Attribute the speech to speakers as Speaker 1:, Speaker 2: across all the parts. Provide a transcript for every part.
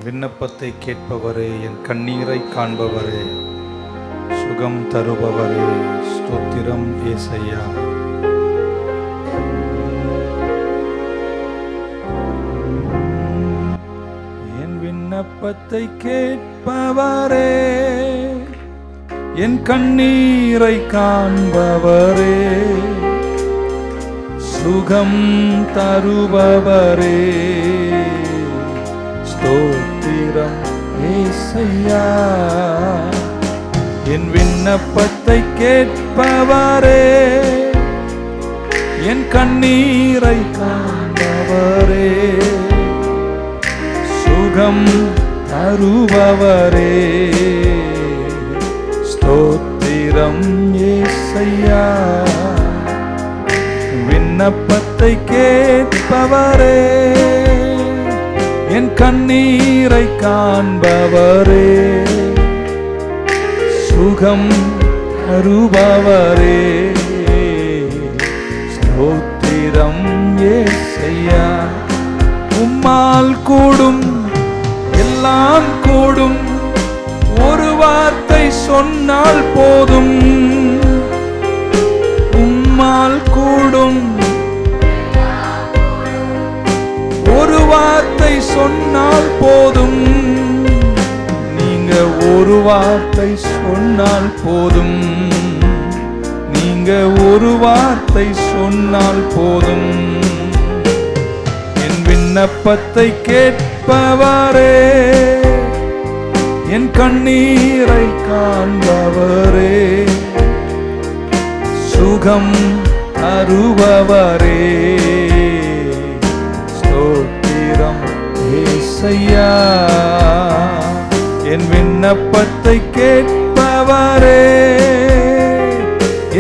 Speaker 1: விண்ணப்பத்தை கேட்பவரே, என் கண்ணீரை காண்பவரே, சுகம் தருபவரே, ஸ்தோத்திரம் ஏசையா. என் விண்ணப்பத்தை கேட்பவரே, என் கண்ணீரை காண்பவரே, சுகம் தருபவரே, ஸ்தோத்திரம் ஏசையா. என் விண்ணப்பத்தை கேட்பவரே, என் கண்ணீரை காண்பவரே, சுகம் தருபவரே, ஸ்தோத்திரம் ஏசையா. விண்ணப்பத்தை கேட்பவரே, என் கண்ணீரை காண்பவரே, சுகம் தருபவரே, ஸ்தோத்திரம் ஏசையா. உம்மால் கூடும், எல்லாம் கூடும், ஒரு வார்த்தை சொன்னால் போதும். உம்மால் கூடும், ஒரு வார்த்தை சொன்னால் போதும். நீங்க ஒரு வார்த்தை சொன்னால் போதும். நீங்க ஒரு வார்த்தை சொன்னால் போதும். என் விண்ணப்பத்தை கேட்பவரே, என் கண்ணீரை காண்பவரே, சுகம் தருபவரே, ஸ்தோத்திரம் ஏசையா. என் விண்ணப்பத்தை கேட்பவரே,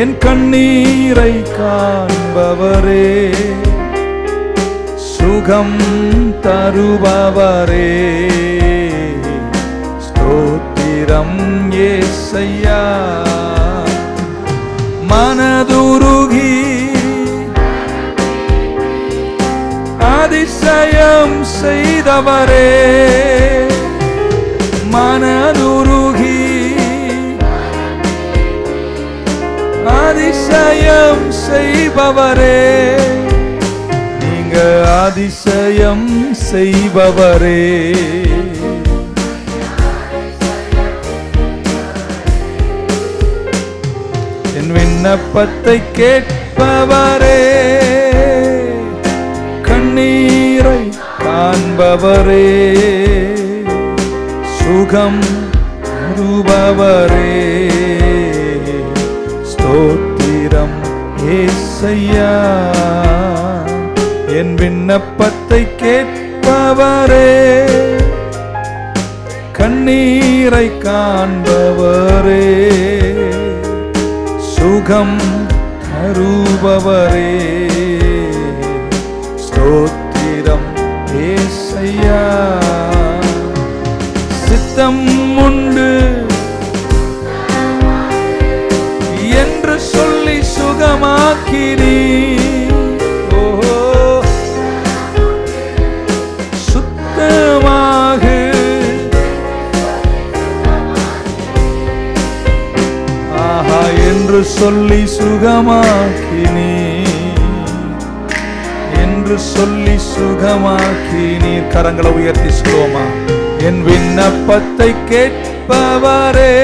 Speaker 1: என் கண்ணீரை காண்பவரே, சுகம் தருபவரே, ஸ்தோத்திரம் ஏசையா. மனதுருகி அதிசயம் செய்தவரே, மனதுருகி அதிசயம் செய்பவரே, நீங்க அதிசயம் செய்பவரே. என் விண்ணப்பத்தை கேட்பவரே, கண்ணீரை காண்பவரே, சுகம் தருபவரே, ஸ்தோத்திரம் ஏசையா. என் விண்ணப்பத்தை கேட்பவரே, கண்ணீரை காண்பவரே, சுகம் தருபவரே, ஸ்தோத்திரம் ஏசையா. சித்தம் உண்டு என்று சொல்லி சுகமாக்கினீ. ஓஹோ, சுத்தமாக ஆஹா என்று சொல்லி சுகமாக்கினீ, என்று சொல்லி சுகமாக்கினீர். கரங்களை உயர்த்தி சொல்லுவோமா? என் விண்ணப்பத்தை கேட்பவரே,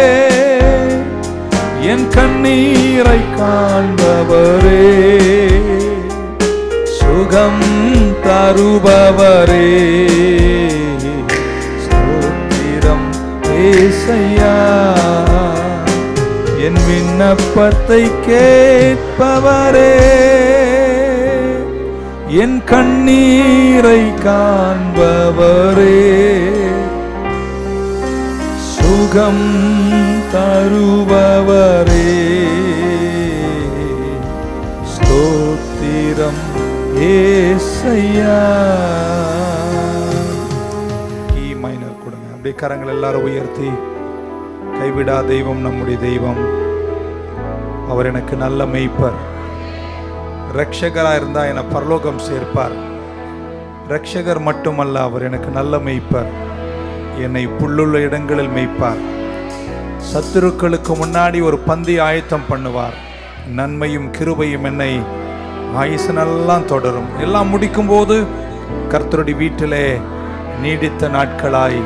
Speaker 1: என் கண்ணீரை காண்பவரே, சுகம் தருபவரே, ஸ்தோத்திரம் ஏசையா. என் விண்ணப்பத்தை கேட்பவரே, என் கண்ணீரை காண்பவரே, சுகம் தருபவரே, ஸ்தோத்திரம் ஏசையா. கீ மைனர் கொடுங்க. அப்படியே கரங்கள் எல்லாரும் உயர்த்தி, கைவிடா தெய்வம் நம்முடைய தெய்வம். அவர் எனக்கு நல்ல மேய்ப்பர். ரட்சகராக இருந்தால் என்னை பரலோகம் சேர்ப்பார். ரட்சகர் மட்டுமல்ல, அவர் எனக்கு நல்ல மேய்ப்பர். என்னை புல்லுள்ள இடங்களில் மேய்ப்பார். சத்துருக்களுக்கு முன்னாடி ஒரு பந்தி ஆயத்தம் பண்ணுவார். நன்மையும் கிருபையும் என்னை ஆயுசனெல்லாம் தொடரும். எல்லாம் முடிக்கும் போது கர்த்தருடைய வீட்டிலே நீடித்த நாட்களாய்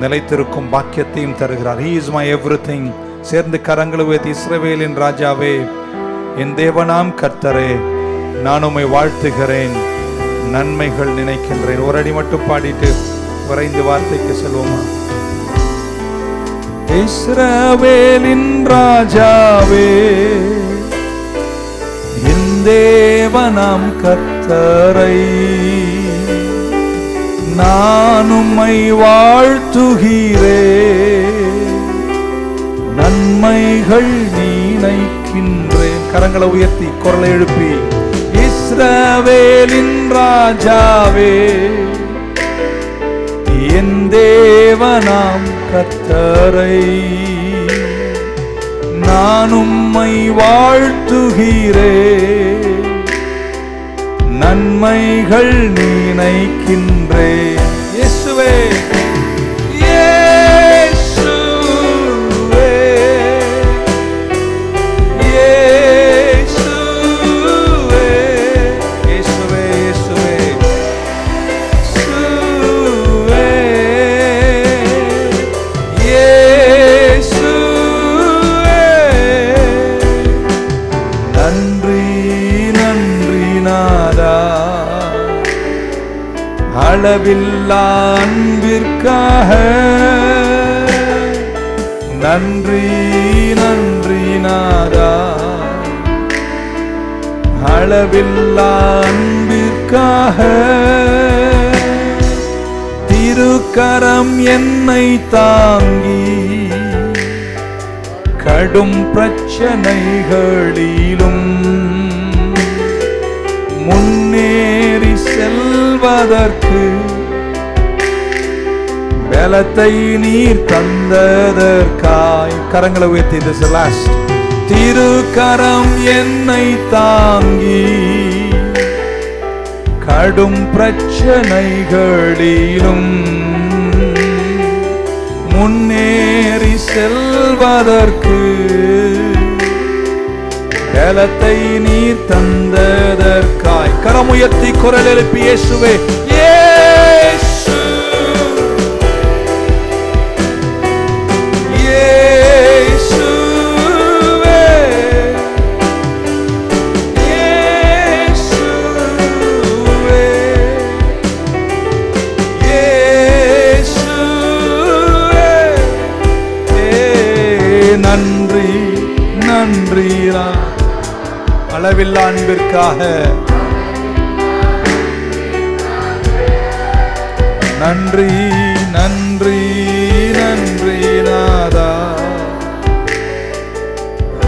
Speaker 1: நிலைத்திருக்கும் பாக்கியத்தையும் தருகிறார். He is my everything. சேர்ந்து கரங்களை உயர்த்தி, இஸ்ரவேலின் ராஜாவே, என் தேவனாம் கர்த்தரே, நான் உம்மை வாழ்த்துகிறேன், நன்மைகள் நினைக்கின்றேன். ஒரு அடி மட்டும் பாடிட்டு விரைந்து வார்த்தைக்கு செல்வோமா? இஸ்ரவேலின் ராஜாவே, என் தேவனாம் கர்த்தரை, நான் உம்மை வாழ்த்துகிறேன், நன்மைகள் நினைக்கின்றேன். கரங்களை உயர்த்தி குரலை எழுப்பி, இஸ்ரவேலின் ராஜாவே, என் தேவனாம் கர்த்தரை, நான் உம்மை வாழ்த்துகிறேன், நன்மைகள் நினைக்கின்றேன். இயேசுவே, இயேசுவே, இயேசுவே, இயேசுவே, இயேசுவே, இயேசுவே, நன்றி நன்றி நாதா, அளவில்லா அன்பிற்காக நன்றி நன்றி நாதா, அளவில்லா அன்பிற்காக திருக்கரம் என்னை தாங்கி கடும் பிரச்சனைகளிலும் முன்னேறி செல்வதற்கு பலத்தை நீர் தந்ததற்காய். கரங்களை உயர்த்தி, this is last. திருக்கரம் என்னை தாங்கி கடும் பிரச்சனைகளிலும் முன்னேறி செல்வதற்கு பலத்தை நீர் தந்ததற்காய். கரமுயர்த்தி குரல் எழுப்பி, இயேசுவே, இயேசு, இயேசுவே, இயேசுவே, இயேசுவே, நன்றி நன்றி அளவில்லா அன்பிற்காக நன்றி நன்றி நன்றி நாதா,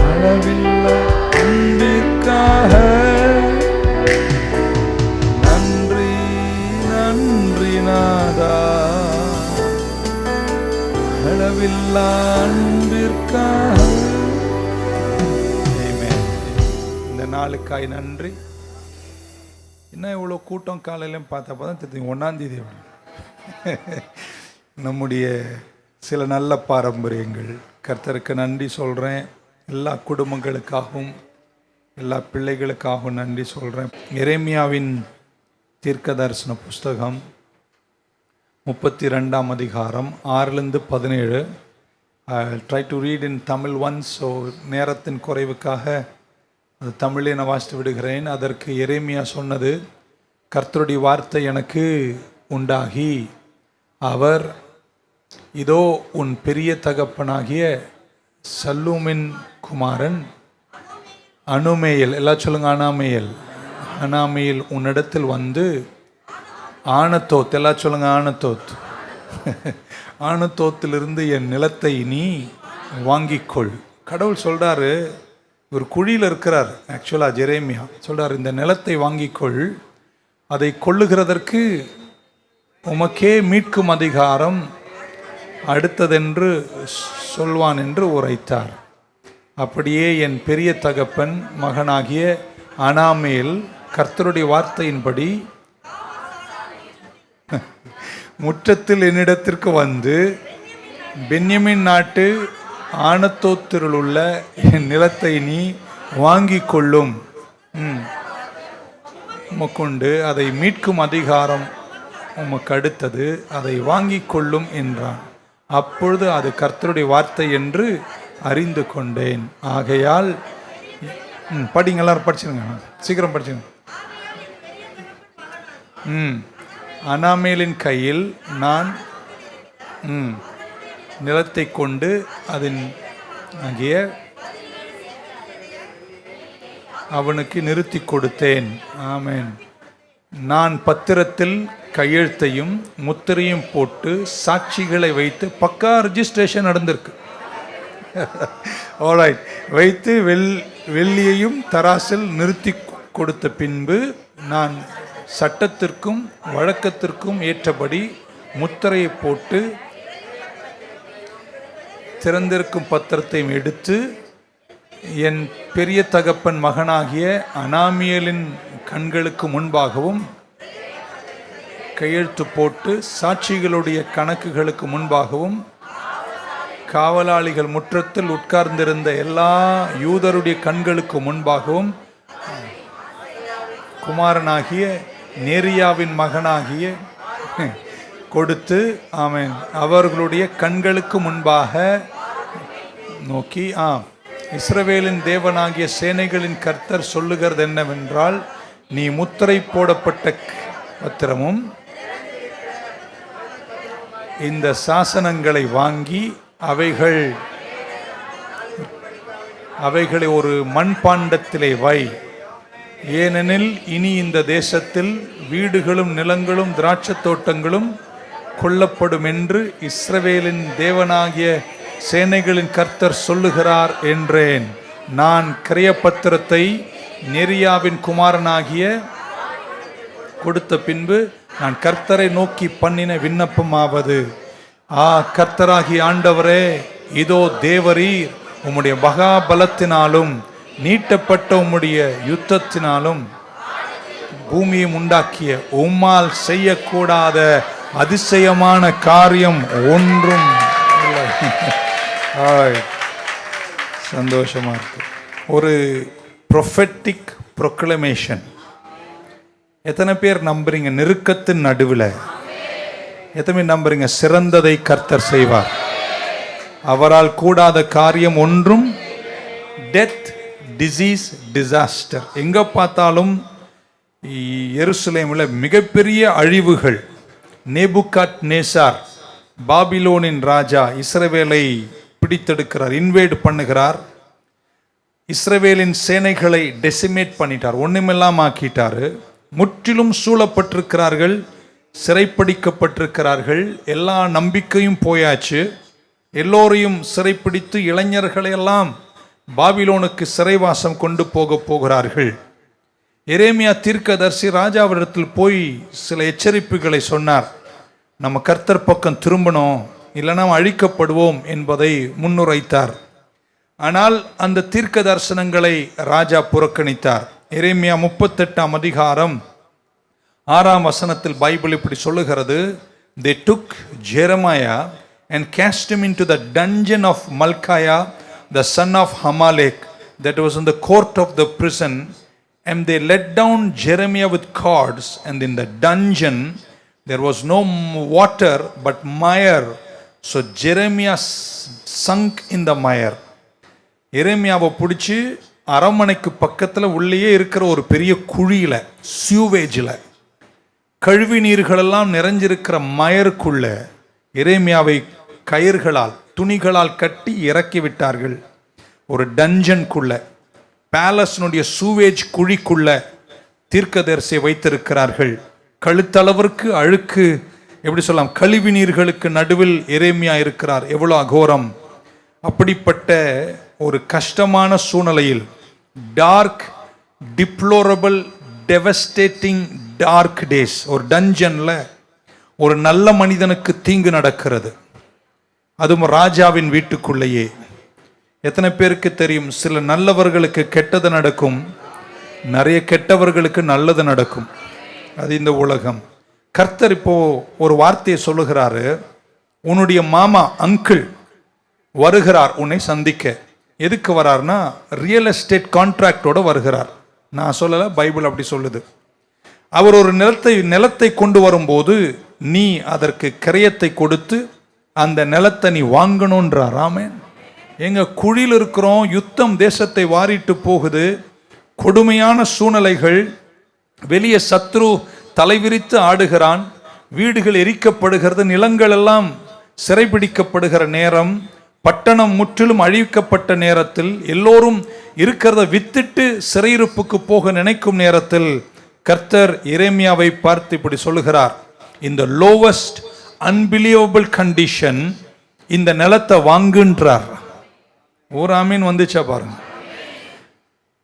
Speaker 1: அளவில்லா அன்பிற்காக நன்றி நன்றி நாதா, அளவில்லா அன்பிற்காக. நாளுக்காய் நன்றி. என்ன இவ்வளோ கூட்டம் காலையிலும் பார்த்தப்போ தான் தெரியும் 1ஆம் தேதி நம்முடைய சில நல்ல பாரம்பரியங்கள். கர்த்தருக்கு நன்றி சொல்கிறேன். எல்லா குடும்பங்களுக்காகவும் எல்லா பிள்ளைகளுக்காகவும் நன்றி சொல்கிறேன். எரேமியாவின் தீர்க்க தரிசன புஸ்தகம் 32ஆம் அதிகாரம் 6-17. Try to read in Tamil once. So நேரத்தின் குறைவுக்காக அது தமிழை நான் வாசித்து விடுகிறேன். அதற்கு எரேமியா சொன்னது, கர்த்தருடைய வார்த்தை எனக்கு உண்டாகி, அவர் இதோ உன் பெரிய தகப்பனாகிய சல்லூமின் குமாரன் அனுமேயல், எல்லாம் சொல்லுங்க, அனாமேயல் உன்னிடத்தில் வந்து ஆனத்தோத், எல்லாம் சொல்லுங்க, ஆனத்தோத்திலிருந்து என் நிலத்தை நீ வாங்கிக்கொள். கடவுள் சொல்றாரு, ஒரு குழியில் இருக்கிறார். ஆக்சுவலாக ஜெரேமியா சொல்றார், இந்த நிலத்தை வாங்கிக்கொள், அதை கொள்ளுகிறதற்கு உமக்கே மீட்கும் அதிகாரம் அடுத்ததென்று சொல்வான் என்று உரைத்தார். அப்படியே என் பெரிய தகப்பன் மகனாகிய அனாமேல் கர்த்தருடைய வார்த்தையின்படி முற்றத்தில் என்னிடத்திற்கு வந்து பென்யமின் நாட்டு ஆனத்தோத்தில் உள்ள என் நிலத்தை நீ வாங்கி கொள்ளும், உமக்குண்டு அதை மீட்கும் அதிகாரம் உமக்கு அடுத்தது, அதை வாங்கி கொள்ளும் என்றான். அப்பொழுது அது கர்த்தருடைய வார்த்தை என்று அறிந்து கொண்டேன். ஆகையால் படிங்க, எல்லாரும் படிச்சுங்க, சீக்கிரம் படிச்சுங்க. அனாமேலின் கையில் நான் நிலத்தை கொண்டு அதன் ஆகிய அவனுக்கு நிறுத்தி கொடுத்தேன். ஆமேன். நான் பத்திரத்தில் கையெழுத்தையும் முத்திரையும் போட்டு சாட்சிகளை வைத்து, பக்கா ரிஜிஸ்ட்ரேஷன் நடந்திருக்கு. ஆல்ரைட், வைத்து வெள்ளியையும் தராசில் நிறுத்தி கொடுத்த பின்பு நான் சட்டத்திற்கும் வழக்கத்திற்கும் ஏற்றபடி முத்திரையை போட்டு திறந்திருக்கும் பத்திரத்தையும் எடுத்து என் பெரிய தகப்பன் மகனாகிய அனாமியலின் கண்களுக்கு முன்பாகவும் கையெழுத்து போட்டு சாட்சிகளுடைய கணக்குகளுக்கு முன்பாகவும் காவலாளிகள் முற்றத்தில் உட்கார்ந்திருந்த எல்லா யூதருடைய கண்களுக்கு முன்பாகவும் குமாரனாகிய நேரியாவின் மகனாகிய கொடுத்து, ஆமென், அவர்களுடைய கண்களுக்கு முன்பாக நோக்கி, இஸ்ரவேலின் தேவனாகிய சேனைகளின் கர்த்தர் சொல்லுகிறது என்னவென்றால், நீ முத்திரை போடப்பட்ட பத்திரமும் இந்த சாசனங்களை வாங்கி அவைகளை ஒரு மண்பாண்டத்திலே வை. ஏனெனில் இனி இந்த தேசத்தில் வீடுகளும் நிலங்களும் திராட்சை தோட்டங்களும் கொல்லப்படும் என்று இஸ்ரவேலின் தேவனாகிய சேனைகளின் கர்த்தர் சொல்லுகிறார் என்றேன். நான் கிரயப்பத்திரத்தை நெரியாவின் குமாரனாகிய கொடுத்த பின்பு நான் கர்த்தரை நோக்கி பண்ணின விண்ணப்பமாவது, கர்த்தராகிய ஆண்டவரே, இதோ தேவரீர் உம்முடைய மகாபலத்தினாலும் நீட்டப்பட்ட உம்முடைய யுத்தத்தினாலும் பூமியை உண்டாக்கிய உம்மால் செய்யக்கூடாத அதிசயமான காரியம் ஒன்றும் இல்லை. சந்தோஷமா இருக்கு. ஒரு ப்ரொஃபெட்டிக் ப்ரொக்ளமேஷன். எத்தனை பேர் நம்புறீங்க நெருக்கத்தின் நடுவில்? எத்தனை பேர் நம்புறீங்க சிறந்ததை கர்த்தர் செய்வார்? அவரால் கூடாத காரியம் ஒன்றும். டெத், டிசீஸ், டிசாஸ்டர், எங்க பார்த்தாலும் எருசலேமில் மிகப்பெரிய அழிவுகள். நேபுகாத் நேசார், பாபிலோனின் ராஜா, இஸ்ரவேலை பிடித்தெடுக்கிறார், இன்வேட் பண்ணுகிறார். இஸ்ரவேலின் சேனைகளை டெசிமேட் பண்ணிட்டார், ஒண்ணுமெல்லாம் ஆக்கிட்டாரு. முற்றிலும் சூழப்பட்டிருக்கிறார்கள், சிறைப்பிடிக்கப்பட்டிருக்கிறார்கள். எல்லா நம்பிக்கையும் போயாச்சு. எல்லோரையும் சிறைப்பிடித்து இளைஞர்களையெல்லாம் பாபிலோனுக்கு சிறைவாசம் கொண்டு போகிறார்கள். எரேமியா தீர்க்கதரிசி ராஜாவிடத்தில் போய் சில எச்சரிப்புகளை சொன்னார். நம்ம கர்த்தர் பக்கம் திரும்பணும், இல்லைனா அழிக்கப்படுவோம் என்பதை முன்னுரைத்தார். ஆனால் அந்த தீர்க்க தரிசனங்களை ராஜா புறக்கணித்தார். எரேமியா 38 அதிகாரம் 6 பைபிள் இப்படி சொல்லுகிறது, they took Jeremiah and cast him into the dungeon of Malchiah the son of Hamalek that was in the court of the prison, and they let down Jeremiah with cords, and in the dungeon there was no water but mire, so Jeremiah sunk in the mire. எரேமியாவை பிடிச்சி அரண்மனைக்கு பக்கத்தில் உள்ளேயே இருக்கிற ஒரு பெரிய குழியில, சியூவேஜில், கழிவு நீர்களெல்லாம் நிறைஞ்சிருக்கிற மயருக்குள்ள எரேமியாவை கயிர்களால் துணிகளால் கட்டி இறக்கி விட்டார்கள். ஒரு டஞ்சனுக்குள்ள, பேலஸ்னுடைய சூவேஜ் குழிக்குள்ள தீர்க்கதரிசியை வைத்திருக்கிறார்கள். கழுத்தளவிற்கு அழுக்கு, எப்படி சொல்லலாம், கழிவு நீர்களுக்கு நடுவில் எரேமியா இருக்கிறார். எவ்வளோ அகோரம்! அப்படிப்பட்ட ஒரு கஷ்டமான சூழ்நிலையில், dark, deplorable, devastating dark days, ஒரு டஞ்சன்ல ஒரு நல்ல மனிதனுக்கு தீங்கு நடக்கிறது, அதுவும் ராஜாவின் வீட்டுக்குள்ளேயே. எத்தனை பேருக்கு தெரியும், சில நல்லவர்களுக்கு கெட்டது நடக்கும், நிறைய கெட்டவர்களுக்கு நல்லது நடக்கும். அது இந்த உலகம். கர்த்தர் இப்போ ஒரு வார்த்தையை சொல்லுகிறாரு. உன்னுடைய மாமா அங்கிள் வருகிறார் உன்னை சந்திக்க. எதுக்கு வரார்னா ரியல் எஸ்டேட் கான்ட்ராக்டோட வருகிறார். நான் சொல்லலை, பைபிள் அப்படி சொல்லுது. அவர் ஒரு நிலத்தை கொண்டு வரும்போது நீ அதற்கு கிரயத்தை கொடுத்து அந்த நிலத்தை நீ வாங்கணுன்றார். ஆமென். எங்க குழியில் இருக்கிறோம், யுத்தம் தேசத்தை வாரிட்டு போகுது, கொடுமையான சூழ்நிலைகள், வெளியே சத்ரு தலைவிரித்து ஆடுகிறான், வீடுகள் எரிக்கப்படுகிறது, நிலங்கள் எல்லாம் சிறைபிடிக்கப்படுகிற நேரம், பட்டணம் முற்றிலும் அழிக்கப்பட்ட நேரத்தில், எல்லோரும் இருக்கிறத வித்துட்டு சிறையிருப்புக்கு போக நினைக்கும் நேரத்தில் கர்த்தர் எரேமியாவை பார்த்து இப்படி சொல்லுகிறார். இந்த லோவஸ்ட் அன்பிலீவபிள் கண்டிஷன் இந்த நிலத்தை வாங்குன்றார். ஒரு ஆமீன் வந்துச்சா பாருங்க.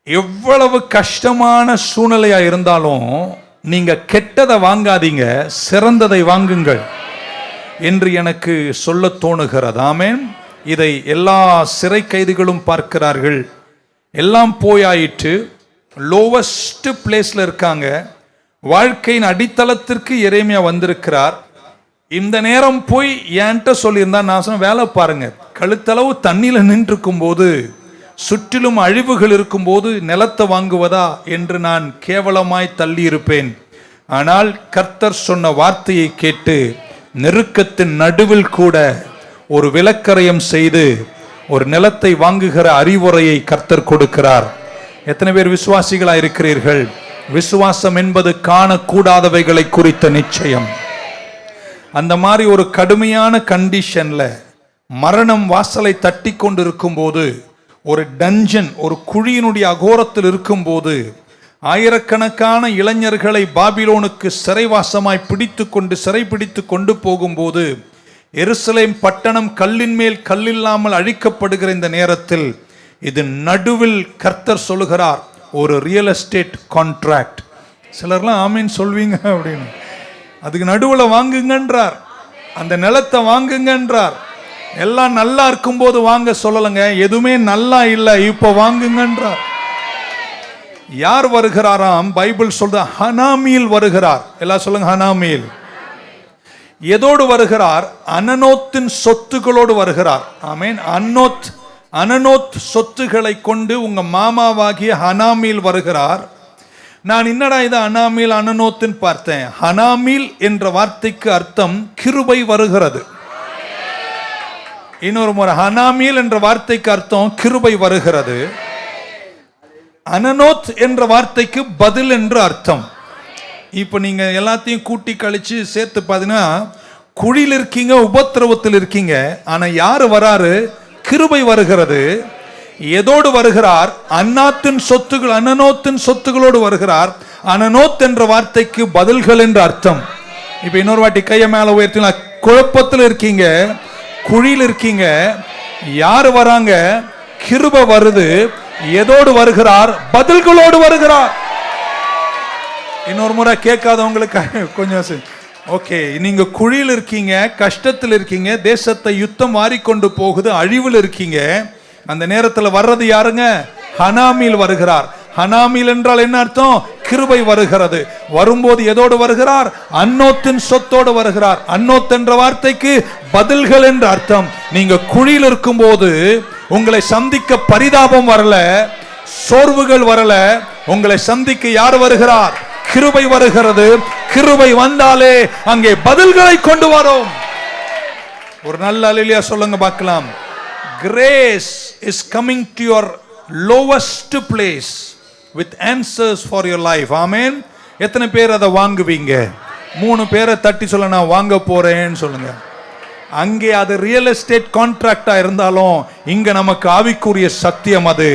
Speaker 1: எவ்வளவு கஷ்டமான சூழ்நிலையா இருந்தாலும் நீங்க கெட்டதை வாங்காதீங்க, சிறந்ததை வாங்குங்கள் என்று எனக்கு சொல்ல தோணுகிறது. ஆமென். இதை எல்லா சிறை கைதிகளும் பார்க்கிறார்கள். எல்லாம் போயாயிற்று, லோவஸ்ட் பிளேஸ்ல இருக்காங்க. வாழ்க்கையின் அடித்தளத்திற்கு எரேமியா வந்திருக்கிறார். இந்த நேரம் போய் என்கிட்ட சொல்லியிருந்தா நான் சொன்ன வேலை பாருங்க, கழுத்தளவு தண்ணியில நின்று இருக்கும் போது, சுற்றிலும் அழிவுகள் இருக்கும்போது நிலத்தை வாங்குவதா என்று நான் கேவலமாய் தள்ளி இருப்பேன். ஆனால் கர்த்தர் சொன்ன வார்த்தையை கேட்டு நெருக்கத்தின் நடுவில் கூட ஒரு விலக்கரையம் செய்து ஒரு நிலத்தை வாங்குகிற அறிவுரையை கர்த்தர் கொடுக்கிறார். எத்தனை பேர் விசுவாசிகளா இருக்கிறீர்கள்? விசுவாசம் என்பது காணக்கூடாதவைகளை குறித்த நிச்சயம். அந்த மாதிரி ஒரு கடுமையான கண்டிஷன்ல மரணம் வாசலை தட்டி கொண்டு இருக்கும் போது, ஒரு டஞ்சன், ஒரு குழியினுடைய அகோரத்தில் இருக்கும் போது, ஆயிரக்கணக்கான இளைஞர்களை பாபிலோனுக்கு சிறைவாசமாய் சிறைபிடித்து கொண்டு போகும்போது, எருசலேம் பட்டணம் கல்லின் மேல் கல்லில்லாமல் அழிக்கப்படுகிற இந்த நேரத்தில் இது நடுவில் கர்த்தர் சொல்லுகிறார் ஒரு ரியல் எஸ்டேட் கான்ட்ராக்ட். சிலர்லாம் ஆமீன் சொல்வீங்க அப்படின்னு. அதுக்கு நடுவில் வாங்குங்கன்றார், அந்த நிலத்தை வாங்குங்கன்றார். எல்லாம் நல்லா இருக்கும்போது வாங்க சொல்லலைங்க, எதுவுமே நல்லா இல்லை இப்போ வாங்குங்கன்றார். யார் வருகிறாராம்? பைபிள் சொல்ற ஹனாமீல் வருகிறார். எல்லாம் சொல்லுங்க ஹனாமீல். எதோடு வருகிறார்? அனனோத்தின் சொத்துகளோடு வருகிறார். ஆமென். அனனோத் சொத்துக்களை கொண்டு உங்க மாமாவாகிய ஹனாமீல் வருகிறார். நான் என்னடா இது அனாமீல் அனனோத்தின் பார்த்தேன். ஹனாமீல் என்ற வார்த்தைக்கு அர்த்தம் கிருபை வருகிறது. இன்னொரு முறை, ஹனாமீல் என்ற வார்த்தைக்கு அர்த்தம் கிருபை வருகிறது. அனனோத் என்ற வார்த்தைக்கு பதில் என்று அர்த்தம். இப்போ நீங்க எல்லாத்தையும் கூட்டி கழிச்சு சேர்த்து பார்த்தீங்கன்னா, குழியில் இருக்கீங்க, உபத்திரவத்தில் இருக்கீங்க, ஆனா யாரு வராரு? கிருபை வருகிறது. எதோடு வருகிறார்? அன்னாத்தின் சொத்துகள், அனனோத்தின் சொத்துகளோடு வருகிறார். அனனோத் என்ற வார்த்தைக்கு பதில்கள் என்று அர்த்தம். இப்ப இன்னொரு வாட்டி கையை மேல உயர்த்தினா, குழப்பத்தில் இருக்கீங்க, குழியில் இருக்கீங்க, யாரு வராங்க? கிருபை வருது. எதோடு வருகிறார்? பதில்களோடு வருகிறார். இன்னொரு முறை கேட்காதவங்களுக்கு கொஞ்சம் ஓகே. நீங்க குழியில் இருக்கீங்க, கஷ்டத்தில் இருக்கீங்க, தேசத்தை யுத்தம் மாறிக்கொண்டு போகுது, அழிவில் இருக்கீங்க. அந்த நேரத்தில் வர்றது யாருங்க? ஹனாமீல் வருகிறார். ஹனாமீல் என்றால் என்ன அர்த்தம்? கிருபை வருகிறது. வரும்போது எதோடு வருகிறார்? அன்னோத்தின் சொத்தோடு வருகிறார். அன்னோத் என்ற வார்த்தைக்கு பதில்கள் என்று அர்த்தம். நீங்க குழியில் இருக்கும் போது உங்களை சந்திக்க பரிதாபம் வரல, சோர்வுகள் வரல. உங்களை சந்திக்க யார் வருகிறார்? கிருபை வருகிறது. கிருபை வந்தாலே அங்கே பதில்களை கொண்டு வரும். ஒரு நல்ல அல்லேலூயா சொல்லுங்க பார்க்கலாம். Grace is coming to your lowest place with answers for your life. Amen. எத்தனை பேர் அதை வாங்குவீங்க? 3 பேரை தட்டி சொல்ல, நான் வாங்க போறேன்னு சொல்லுங்க. அங்கே அது ரியல் எஸ்டேட் கான்ட்ராக்டா இருந்தாலும் இங்க நமக்கு ஆவிக்குரிய சத்தியம். அது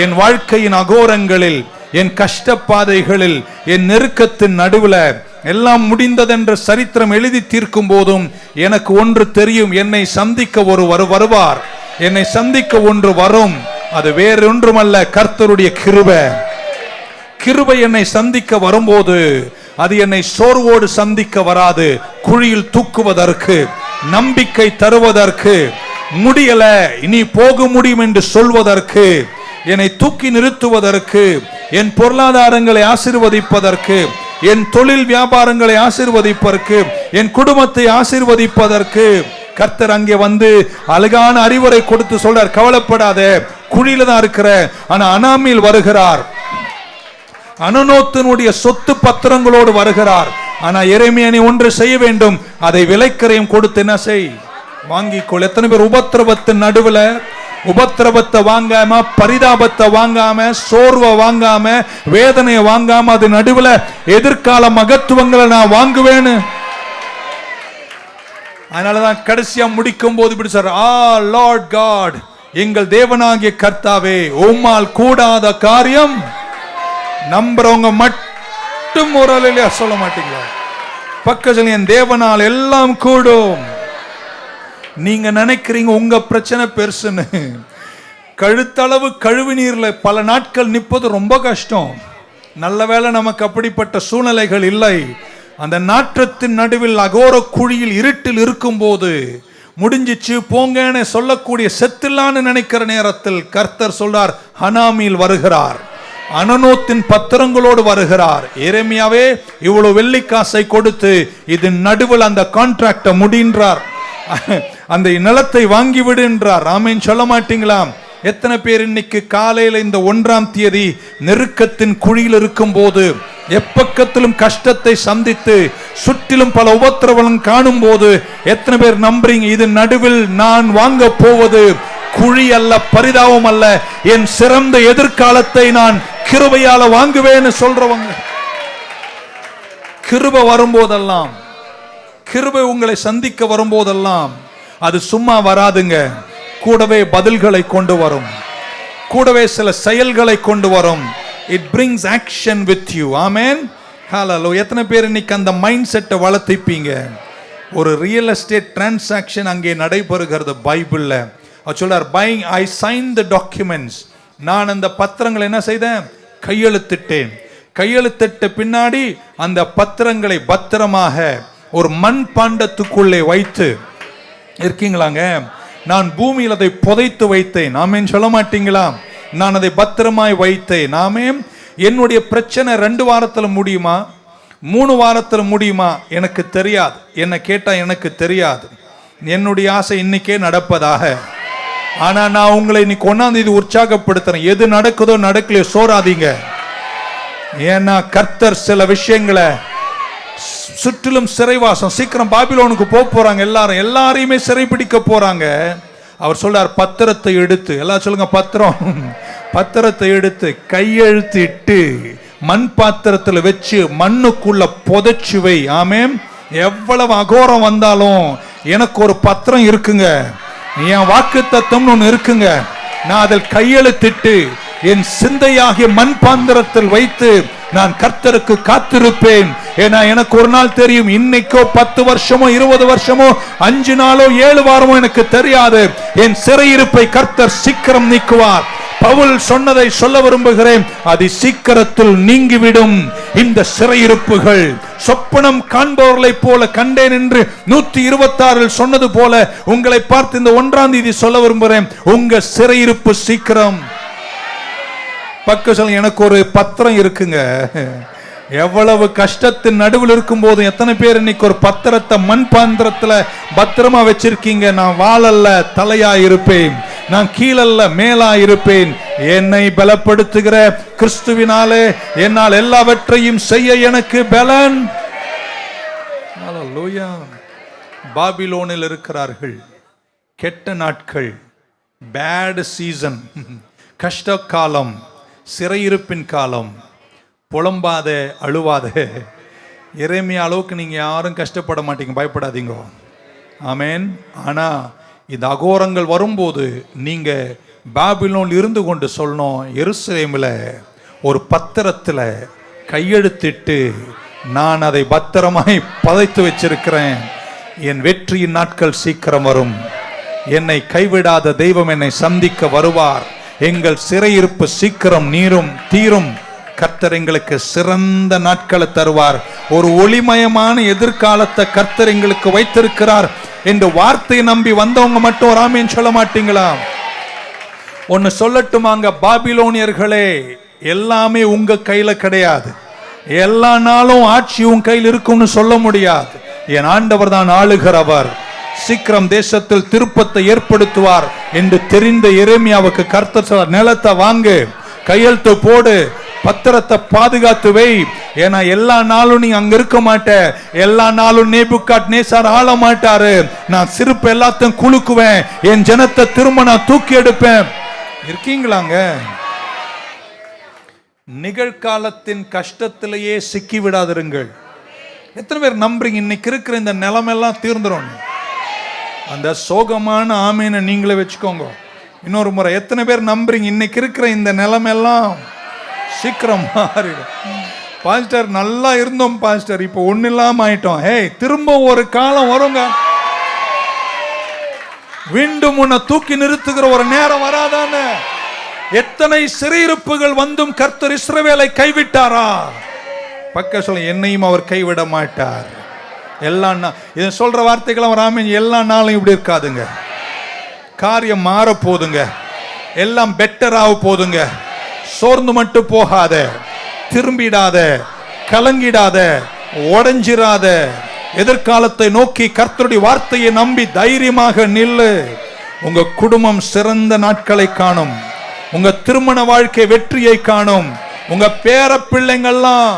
Speaker 1: என் வாழ்க்கையின் அகோரங்களில், என் கஷ்டப்பாதைகளில், என் நெருக்கத்தின் நடுவில் எல்லாம் முடிந்ததென்ற சரித்திரம் எழுதி தீர்க்கும் போதும் எனக்கு ஒன்று தெரியும், என்னை சந்திக்க ஒருவர் வருவார், என்னை சந்திக்க ஒன்று வரும். அது வேறொன்றுமல்ல, கர்த்தருடைய கிருபை. கிருபை என்னை சந்திக்க வரும்போது அது என்னை சோர்வோடு சந்திக்க வராது, குழியில் தூக்குவதற்கு, நம்பிக்கை தருவதற்கு, முடியல இனி போக முடியும் என்று சொல்வதற்கு, என்னை தூக்கி நிறுத்துவதற்கு, என் பொருளாதாரங்களை ஆசீர்வதிப்பதற்கு, என் தொழில் வியாபாரங்களை ஆசீர்வதிப்பதற்கு, என் குடும்பத்தை ஆசீர்வதிப்பதற்கு கர்த்தர் அங்கே வந்து அழகான அறிவுரை கொடுத்து சொல்றார். கவலைப்படாத, குழியில தான் இருக்கிற, ஆனா அனாமில் வருகிறார், அனனோத்தினுடைய சொத்து பத்திரங்களோடு வருகிறார். ஆனா எரேமியா, நீ ஒன்று செய்ய வேண்டும், அதை விலைக்கரையும் கொடுத்து என்ன செய், வாங்கிக்கொள். எத்தனை பேர் உபத்திரவத்தின் நடுவுல உபத்திரவத்தை வாங்காம, பரிதாபத்தை வாங்காம, சோர்வை வாங்காம, வேதனையை வாங்காம, அது நடுவுல எதிர்கால மகத்துவங்களை நான் வாங்குவேன்னு. அதனாலதான் கடைசியா முடிக்கும் போது இப்படி சொல்ற, லார்ட் காட், எங்கள் தேவனாகிய கர்த்தாவே, உம்மால் கூடாத காரியம். நம்புறவங்க மட்டும் ஒரு அலையில சொல்ல மாட்டீங்களா? பக்கத்துல என் தேவனால் எல்லாம் கூடும். நீங்க நினைக்கிறீங்க உங்க பிரச்சனை பெருசுன்னு. கழுத்தளவு கழுவி நீர்ல பல நாட்கள் நிற்பது ரொம்ப கஷ்டம். நல்ல வேளை நமக்கு அப்படிப்பட்ட சூழ்நிலைகள் இல்லை. அந்த நாற்றத்தின் நடுவில் அகோர குழியில் இருட்டில் இருக்கும் போது முடிஞ்சிச்சு போங்கன்னு சொல்லக்கூடிய செத்தில்லான்னு நினைக்கிற நேரத்தில் கர்த்தர் சொல்றார், அனாமில் வருகிறார், அனனோத்தின் பத்திரங்களோடு வருகிறார். எரேமியாவே, இவ்வளவு வெள்ளிக்காசை கொடுத்து இது நடுவில் அந்த கான்ட்ராக்ட முடின்றார், அந்த நிலத்தை வாங்கி விடுன்றார். ஆமென் சொல்ல மாட்டீங்களா? எத்தனை பேர் இன்னைக்கு காலையில இந்த 1ஆம் தேதி நெருக்கத்தின் குழியில் இருக்கும் போது, எப்பக்கத்திலும் கஷ்டத்தை சந்தித்து சுற்றிலும் பல உபத்திரவங்களும் காணும் போது எத்தனை பேர் நம்புறீங்க, இது நடுவில் நான் வாங்க போவது குழி அல்ல, பரிதாபம் அல்ல, என் சிறந்த எதிர்காலத்தை நான் கிருபையால வாங்குவேன்னு சொல்றவங்க. கிருபை வரும்போதெல்லாம், கிருபை உங்களை சந்திக்க வரும்போதெல்லாம் அது சும்மா வராதுங்க. கூடவே பதில்களை கொண்டு வரும், கூடவே சில செயல்களை கொண்டு வரும். It brings action with you. ஆமென். ஹalleluya. எத்தனை பேர் இன்னைக்கு அந்த மைண்ட் செட்டை வளர்த்திப்பீங்க? ஒரு ரியல் எஸ்டேட் டிரான்சாக்ஷன் அங்கே நடைபெறுகிறது பைபிள்ல. அவர் சொல்றார், buying I signed the documents. நான் அந்த பத்திரங்களை என்ன செய்தேன்? கையெழுத்திட்டேன். கையெழுத்திட்ட பின்னாடி அந்த பத்திரங்களை பத்திரமாக ஒரு மண் பாண்டத்துக்குள்ளே வைத்து இருக்கீங்களாங்க. நான் பூமியில் அதை புதைத்து வைத்தேன். ஆமென் சொல்ல மாட்டீங்களா? நான் அதை பத்திரமாய் வைத்தேன். ஆமென். என்னுடைய பிரச்சனை 2 வாரத்தில் முடியுமா, 3 வாரத்தில் முடியுமா எனக்கு தெரியாது. என்ன கேட்டா எனக்கு தெரியாது. என்னுடைய ஆசை இன்னைக்கே நடப்பதாக. ஆனா நான் உங்களை இன்னைக்கு 1ஆம் தேதி உற்சாகப்படுத்துறேன். எது நடக்குதோ நடக்கலையோ சோறாதீங்க. ஏன்னா கர்த்தர் சில விஷயங்களை, சுற்றிலும் சிறைவாசம், சீக்கிரம் பாபிலோனுக்கு போறாங்க, எல்லாரையுமே சிறை பிடிக்க போறாங்க. அவர் சொல்றார், பத்திரத்தை எடுத்து, எல்லாம் சொல்லுங்க பத்திரம், பத்திரத்தை எடுத்து கையெழுத்திட்டு மண் பாத்திரத்தில் வச்சு மண்ணுக்குள்ள புதைச்சு வை. ஆமென். எவ்வளவு அகோரம் வந்தாலும் எனக்கு ஒரு பத்திரம் இருக்குங்க, என் வாக்கு தத்தம்னு ஒன்று இருக்குங்க. நான் அதில் கையெழுத்திட்டு என் சிந்தையாகிய மண் பாத்திரத்தில் வைத்து நான் கர்த்தருக்கு காத்திருப்பேன். ஏன்னா எனக்கு ஒரு நாள் தெரியும், இன்னைக்கோ 10 வருஷமோ 20 வருஷமோ 5 நாளோ 7 வாரமோ எனக்கு தெரியாது, என் சிறையிருப்பை கர்த்தர் சீக்கிரம் நீக்குவார். பவுல் சொன்னதை சொல்ல விரும்புகிறேன், அது சீக்கிரத்தில் நீங்கிவிடும். இந்த சிறையிருப்புகள் சொப்பனம் காண்பவர்களை போல கண்டேன் என்று 126 சொன்னது போல உங்களை பார்த்து இந்த 1ஆம் தேதி சொல்ல விரும்புகிறேன், உங்க சிறையிருப்பு சீக்கிரம். பக்கம் எனக்கு ஒரு பத்திரம் இருக்குங்க. எவ்வளவு கஷ்டத்தின் நடுவில் இருக்கும் போது எத்தனை பேர் இன்னைக்கு ஒரு பத்திரத்தை மண் பாத்திரத்துல பத்திரமா வச்சிருக்கீங்க? நான் வாழல்ல தலையா இருப்பேன், நான் கீழல்ல மேலா இருப்பேன், என்னை பலப்படுத்துகிற கிறிஸ்துவினாலே என்னால் எல்லாவற்றையும் செய்ய எனக்கு பலன். ஹல்லேலூயா. பாபிலோனில் இருக்கிறார்கள், கெட்ட நாட்கள், பேட் சீசன், கஷ்ட காலம், சிறையிருப்பின் காலம். புலம்பாத, அழுவாத. எரேமியா அளவுக்கு நீங்க யாரும் கஷ்டப்பட மாட்டீங்க, பயப்படாதீங்க. ஆமென். ஆனா இந்த அகோரங்கள் வரும்போது நீங்க பாபிலோன் இருந்து கொண்டு சொல்லணும், எருசலேமில் ஒரு பத்திரத்தில் கையெழுத்திட்டு நான் அதை பத்திரமாய் புதைத்து வச்சிருக்கிறேன், என் வெற்றியின் நாட்கள் சீக்கிரம் வரும், என்னை கைவிடாத தெய்வம் என்னை சந்திக்க வருவார், எங்கள் சிறையிருப்பு சீக்கிரம் தீரும், கர்த்தர் எங்களுக்கு சிறந்த நாட்களை தருவார், ஒரு ஒளிமயமான எதிர்காலத்தை கர்த்தர் எங்களுக்கு வைத்திருக்கிறார் என்று வார்த்தையை நம்பி வந்தவங்க மட்டும் ஒரு ஆமென் சொல்ல மாட்டீங்களா? ஒன்னு சொல்லட்டுமாங்க, பாபிலோனியர்களே, எல்லாமே உங்க கையில கிடையாது, எல்லா நாளும் ஆட்சி உன் கையில் இருக்கும்னு சொல்ல முடியாது. என் ஆண்டவர் தான் ஆளுகிறவர், சீக்கிரம் தேசத்தில் திருப்பத்தை ஏற்படுத்துவார் என்று தெரிந்த எரேமியாவுக்கு கர்த்தர் சொல்றார், நிலத்தை வாங்கு, கையெழுத்து போடு, பத்திரத்தை பாதுகாத்து வை. ஏன்னா எல்லா நாளும் நீ அங்க இருக்க மாட்ட, எல்லா நாளும் நேபுகாத்நேச்சார் ஆள மாட்டாரு. நான் சிறுப்பு எல்லாத்தையும் குலுக்குவேன், என் ஜனத்தை திரும்ப நான் தூக்கி எடுப்பேன். இருக்கீங்களாங்க? நிகழ்காலத்தின் கஷ்டத்திலேயே சிக்கி விடாதிருங்கள். எத்தனை பேர் நம்புறீங்க இன்னைக்கு இருக்கிற இந்த நிலைமெல்லாம் தீர்ந்துரும்? அந்த சோகமான ஆமீனை நீங்களே வச்சுக்கோங்க. இன்னொரு முறை, எத்தனை பேர் நம்புறீங்க இன்னைக்கு இருக்கிற இந்த நிலைமெல்லாம் சீக்கிரம் மாறிடும்? பாஸ்டர் நல்லா இருந்தோம் பாஸ்டர், இப்போ ஒண்ணு இல்லாம ஆயிட்டோம். திரும்ப ஒரு காலம் வருங்க, மீண்டும் உன்னை தூக்கி நிறுத்துகிற ஒரு நேரம் வராதானே? எத்தனை சிறையிருப்புகள் வந்தும் கர்த்தர் இஸ்ரவேலை கைவிட்டாரா? பக்க சொல்ல, என்னையும் அவர் கைவிட மாட்டார். எல்லா இதை சொல்ற வார்த்தைகள் அவர் ஆமென். எல்லா நாளும் இப்படி இருக்காதுங்க, காரியம் மாற போதுங்க, எல்லாம் பெட்டராக போதுங்க. சோர்ந்து மட்டும் போகாத, திரும்பிடாத, கலங்கிடாத, உடைஞ்சிராத. எதிர்காலத்தை நோக்கி கர்த்தருடைய வார்த்தையை நம்பி தைரியமாக நில்லு. உங்க குடும்பம் சிறந்த நாட்களை காணும், உங்க திருமண வாழ்க்கை வெற்றியை காணும், உங்க பேர பிள்ளைங்கள்லாம்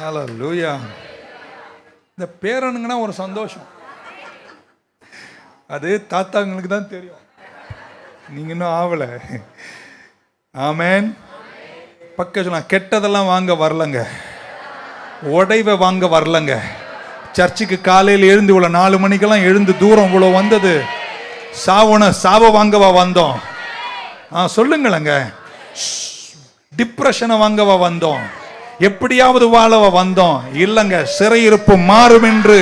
Speaker 1: ஹல்லேலூயா. இந்த பேரனுங்கன்னா ஒரு சந்தோஷம், அது தாத்தாங்களுக்கு தான் தெரியும், நீங்க இன்னும் ஆவல. ஆமென். பக்க சொன்னா, கெட்டதெல்லாம் வாங்க வரலங்க, உடைவை வாங்க வரலங்க. சர்ச்சுக்கு காலையில் எழுந்து இவ்வளோ 4 மணிக்கெல்லாம் எழுந்து தூரம் இவ்வளோ வந்தது சாவ வாங்கவா வந்தோம்? சொல்லுங்களங்க. டிப்ரெஷனை வாங்கவா வந்தோம்? எப்படியாவது வாழவா வந்தோம்? இல்லங்க, சிறையிருப்பு மாறும் என்று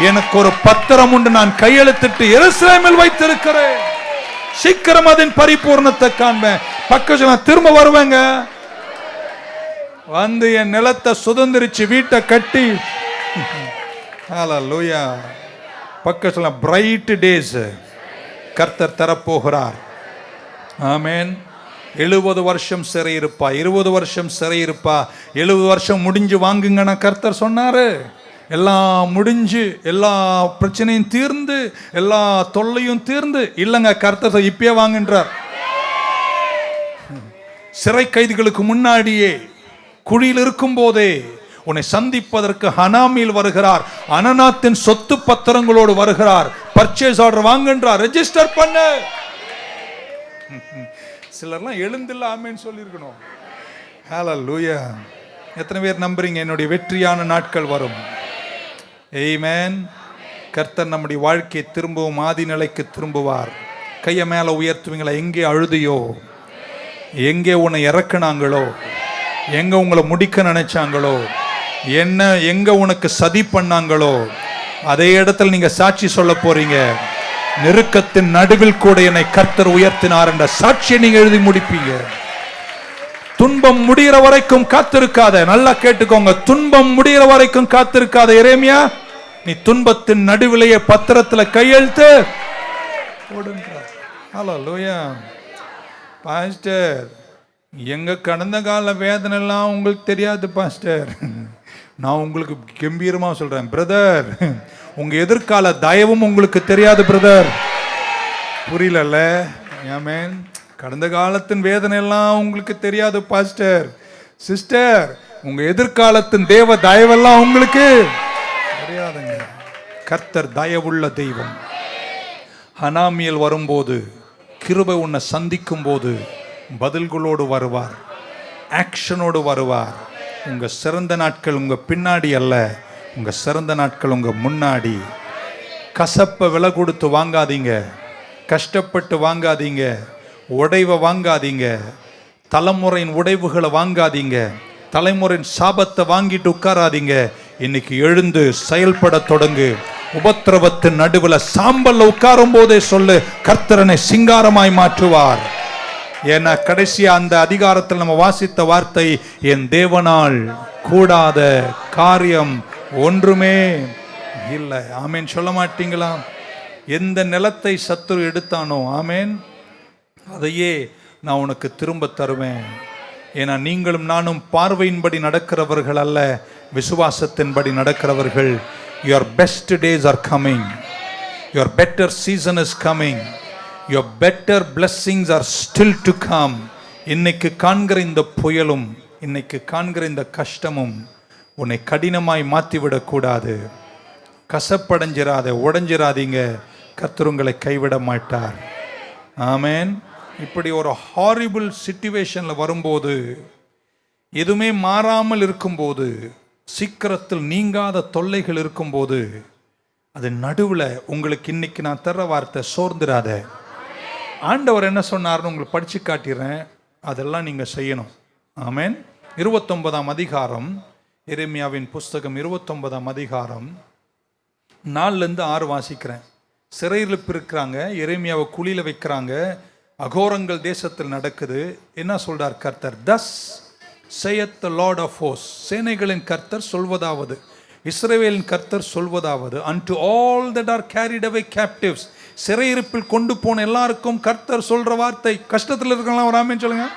Speaker 1: எனக்கு ஒரு பத்திரம் உண்டு, நான் கையெழுத்திட்டு எருசலேமில் வைத்திருக்கிறேன். சீக்கிரம் அதன் பரிபூர்ணத்தை காண்பேன். பக்க திரும்ப வருவேங்க, வந்து என் நிலத்தை சுதந்திரிச்சு வீட்டை கட்டி. ஹல்லேலூயா. பக்க சொல்ல, பிரைட் டேஸ் கர்த்தர் தரப்போகிறார். ஆமென். 70 வருஷம் சிறையிருப்பா, 20 வருஷம் சிறையிருப்பா, 70 வருஷம் முடிஞ்சு வாங்குங்கன்னா கர்த்தர் சொன்னாரு. எல்லாம் முடிஞ்சு, எல்லா பிரச்சனையும் தீர்ந்து, எல்லா தொல்லையும் தீர்ந்து இல்லைங்க, கர்த்தர் இப்பயே வாங்குன்றார். சிறை கைதிகளுக்கு முன்னாடியே, குழியில் இருக்கும் போதே உன்னை சந்திப்பதற்கு ஹனாமில் வருகிறார். அனநாத்தின் சொத்து பத்திரங்களோடு வருகிறார். பர்ச்சேஸ் ஆர்டர் வாங்குன்றார், ரெஜிஸ்டர் பண்ண. சிலர்லாம் எழுந்தில்ல ஆமேன்னு சொல்லியிருக்கணும். ஹல்லேலூயா. எத்தனை பேர் நம்புறீங்க என்னுடைய வெற்றியான நாட்கள் வரும்? ஆமென். கர்த்தர் நம்முடைய வாழ்க்கையை திரும்பவும் ஆதி நிலைக்கு திரும்புவார். கையை மேல உயர்த்துவீங்களா? எங்கே அழுதியோ, எங்கே உன்னை இறக்குனாங்களோ, எங்க உங்களை முடிக்க நினைச்சாங்களோ, என்ன எங்க உனக்கு சதி பண்ணாங்களோ, அதே இடத்துல நீங்க சாட்சி சொல்ல போறீங்க. நெருக்கத்தின் நடுவில் கூட என்னை கர்த்தர் உயர்த்தினார் என்ற சாட்சியை நீங்க எழுதி முடிப்பீங்க. துன்பம் முடிகிற வரைக்கும் காத்திருக்காத. நல்லா கேட்டுக்கோங்க, துன்பம் முடிகிற வரைக்கும் காத்திருக்காத. எரேமியா, நீ துன்பத்தின் நடுவிலேயே பத்திரத்துல கையெழுத்து போடுன்றார். ஹல்லேலூயா. பாஸ்டர், எங்க கடந்த கால வேதனை எல்லாம் உங்களுக்கு தெரியாது பாஸ்டர். நான் உங்களுக்கு கம்பீரமா சொல்றேன் பிரதர், உங்க எதிர்கால தயவும் உங்களுக்கு தெரியாது பிரதர். புரியல? ஆமென். கடந்த காலத்தின் வேதனை எல்லாம் உங்களுக்கு தெரியாது பாஸ்டர். சிஸ்டர், உங்க எதிர்காலத்தின் தேவ தயவெல்லாம் உங்களுக்கு தெரியாதுங்க. கர்த்தர் தயவுள்ள தெய்வம். ஹனாமியல் வரும்போது, கிருபை உன்னை சந்திக்கும் போது பதில்களோடு வருவார், ஆக்ஷனோடு வருவார். உங்க சிறந்த நாட்கள் உங்க பின்னாடி அல்ல, உங்க சிறந்த நாட்கள் உங்க முன்னாடி. கசப்பை விலை கொடுத்து வாங்காதீங்க, கஷ்டப்பட்டு வாங்காதீங்க, உடைவை வாங்காதீங்க, தலைமுறையின் உடைவுகளை வாங்காதீங்க, தலைமுறையின் சாபத்தை வாங்கிட்டு உட்காராதீங்க. இன்னைக்கு எழுந்து செயல்பட தொடங்கு. உபத்திரவத்தின் நடுவில் சாம்பல்ல உட்காரும் போதே சொல்லு, கர்த்தரனை சிங்காரமாய் மாற்றுவார். ஏன்னா கடைசியா அந்த அதிகாரத்தில் நம்ம வாசித்த வார்த்தை, என் தேவனால் கூடாத காரியம் ஒன்றுமே இல்லை. ஆமேன். சொல்ல மாட்டீங்களா? எந்த நிலத்தை சத்துரு எடுத்தானோ, ஆமேன், அதையே நான் உனக்கு திரும்ப தருவேன். ஏன்னா நீங்களும் நானும் பார்வையின்படி நடக்கிறவர்கள் அல்ல, விசுவாசத்தின்படி நடக்கிறவர்கள். Your best days are coming. Your better season is coming. Your better blessings are still to come. இன்னைக்கு காண்கிற இந்த புயலும், இன்னைக்கு காண்கிற இந்த கஷ்டமும் உன்னை கடினமாய் மாற்றிவிடக்கூடாது. கசப்படைஞ்சிராத, உடைஞ்சிராதீங்க. கர்த்தர் உங்களை கைவிட மாட்டார். ஆமேன். இப்படி ஒரு ஹாரிபிள் சிச்சுவேஷனில் வரும்போது, எதுவுமே மாறாமல் இருக்கும்போது, சீக்கிரத்தில் நீங்காத தொல்லைகள் இருக்கும்போது, அது நடுவில் உங்களுக்கு இன்னைக்கு நான் தர்ற வார்த்தை, சோர்ந்துராத. ஆண்டவர் என்ன சொன்னார்னு உங்களுக்கு படித்து காட்டிடுறேன், அதெல்லாம் நீங்கள் செய்யணும். ஆமேன். 29ஆம் அதிகாரம், எரேமியாவின் புஸ்தகம் 29ஆம் அதிகாரம் 4-6 வாசிக்கிறேன். சிறையிருப்பு இருக்கிறாங்க, எரேமியாவை குழியில் வைக்கிறாங்க, அகோரங்கள் தேசத்தில் நடக்குது. என்ன சொல்றார் கர்த்தர்? Thus saith the Lord of hosts, சேனைகளின் கர்த்தர் சொல்வதாவது, இஸ்ரவேலின் கர்த்தர் சொல்வதாவது, unto all that are carried away captives, சிறையிருப்பில் கொண்டு போன எல்லாருக்கும் கர்த்தர் சொல்ற வார்த்தை. கஷ்டத்தில் இருக்கலாம், ஒரு ஆமென் சொல்லுங்க.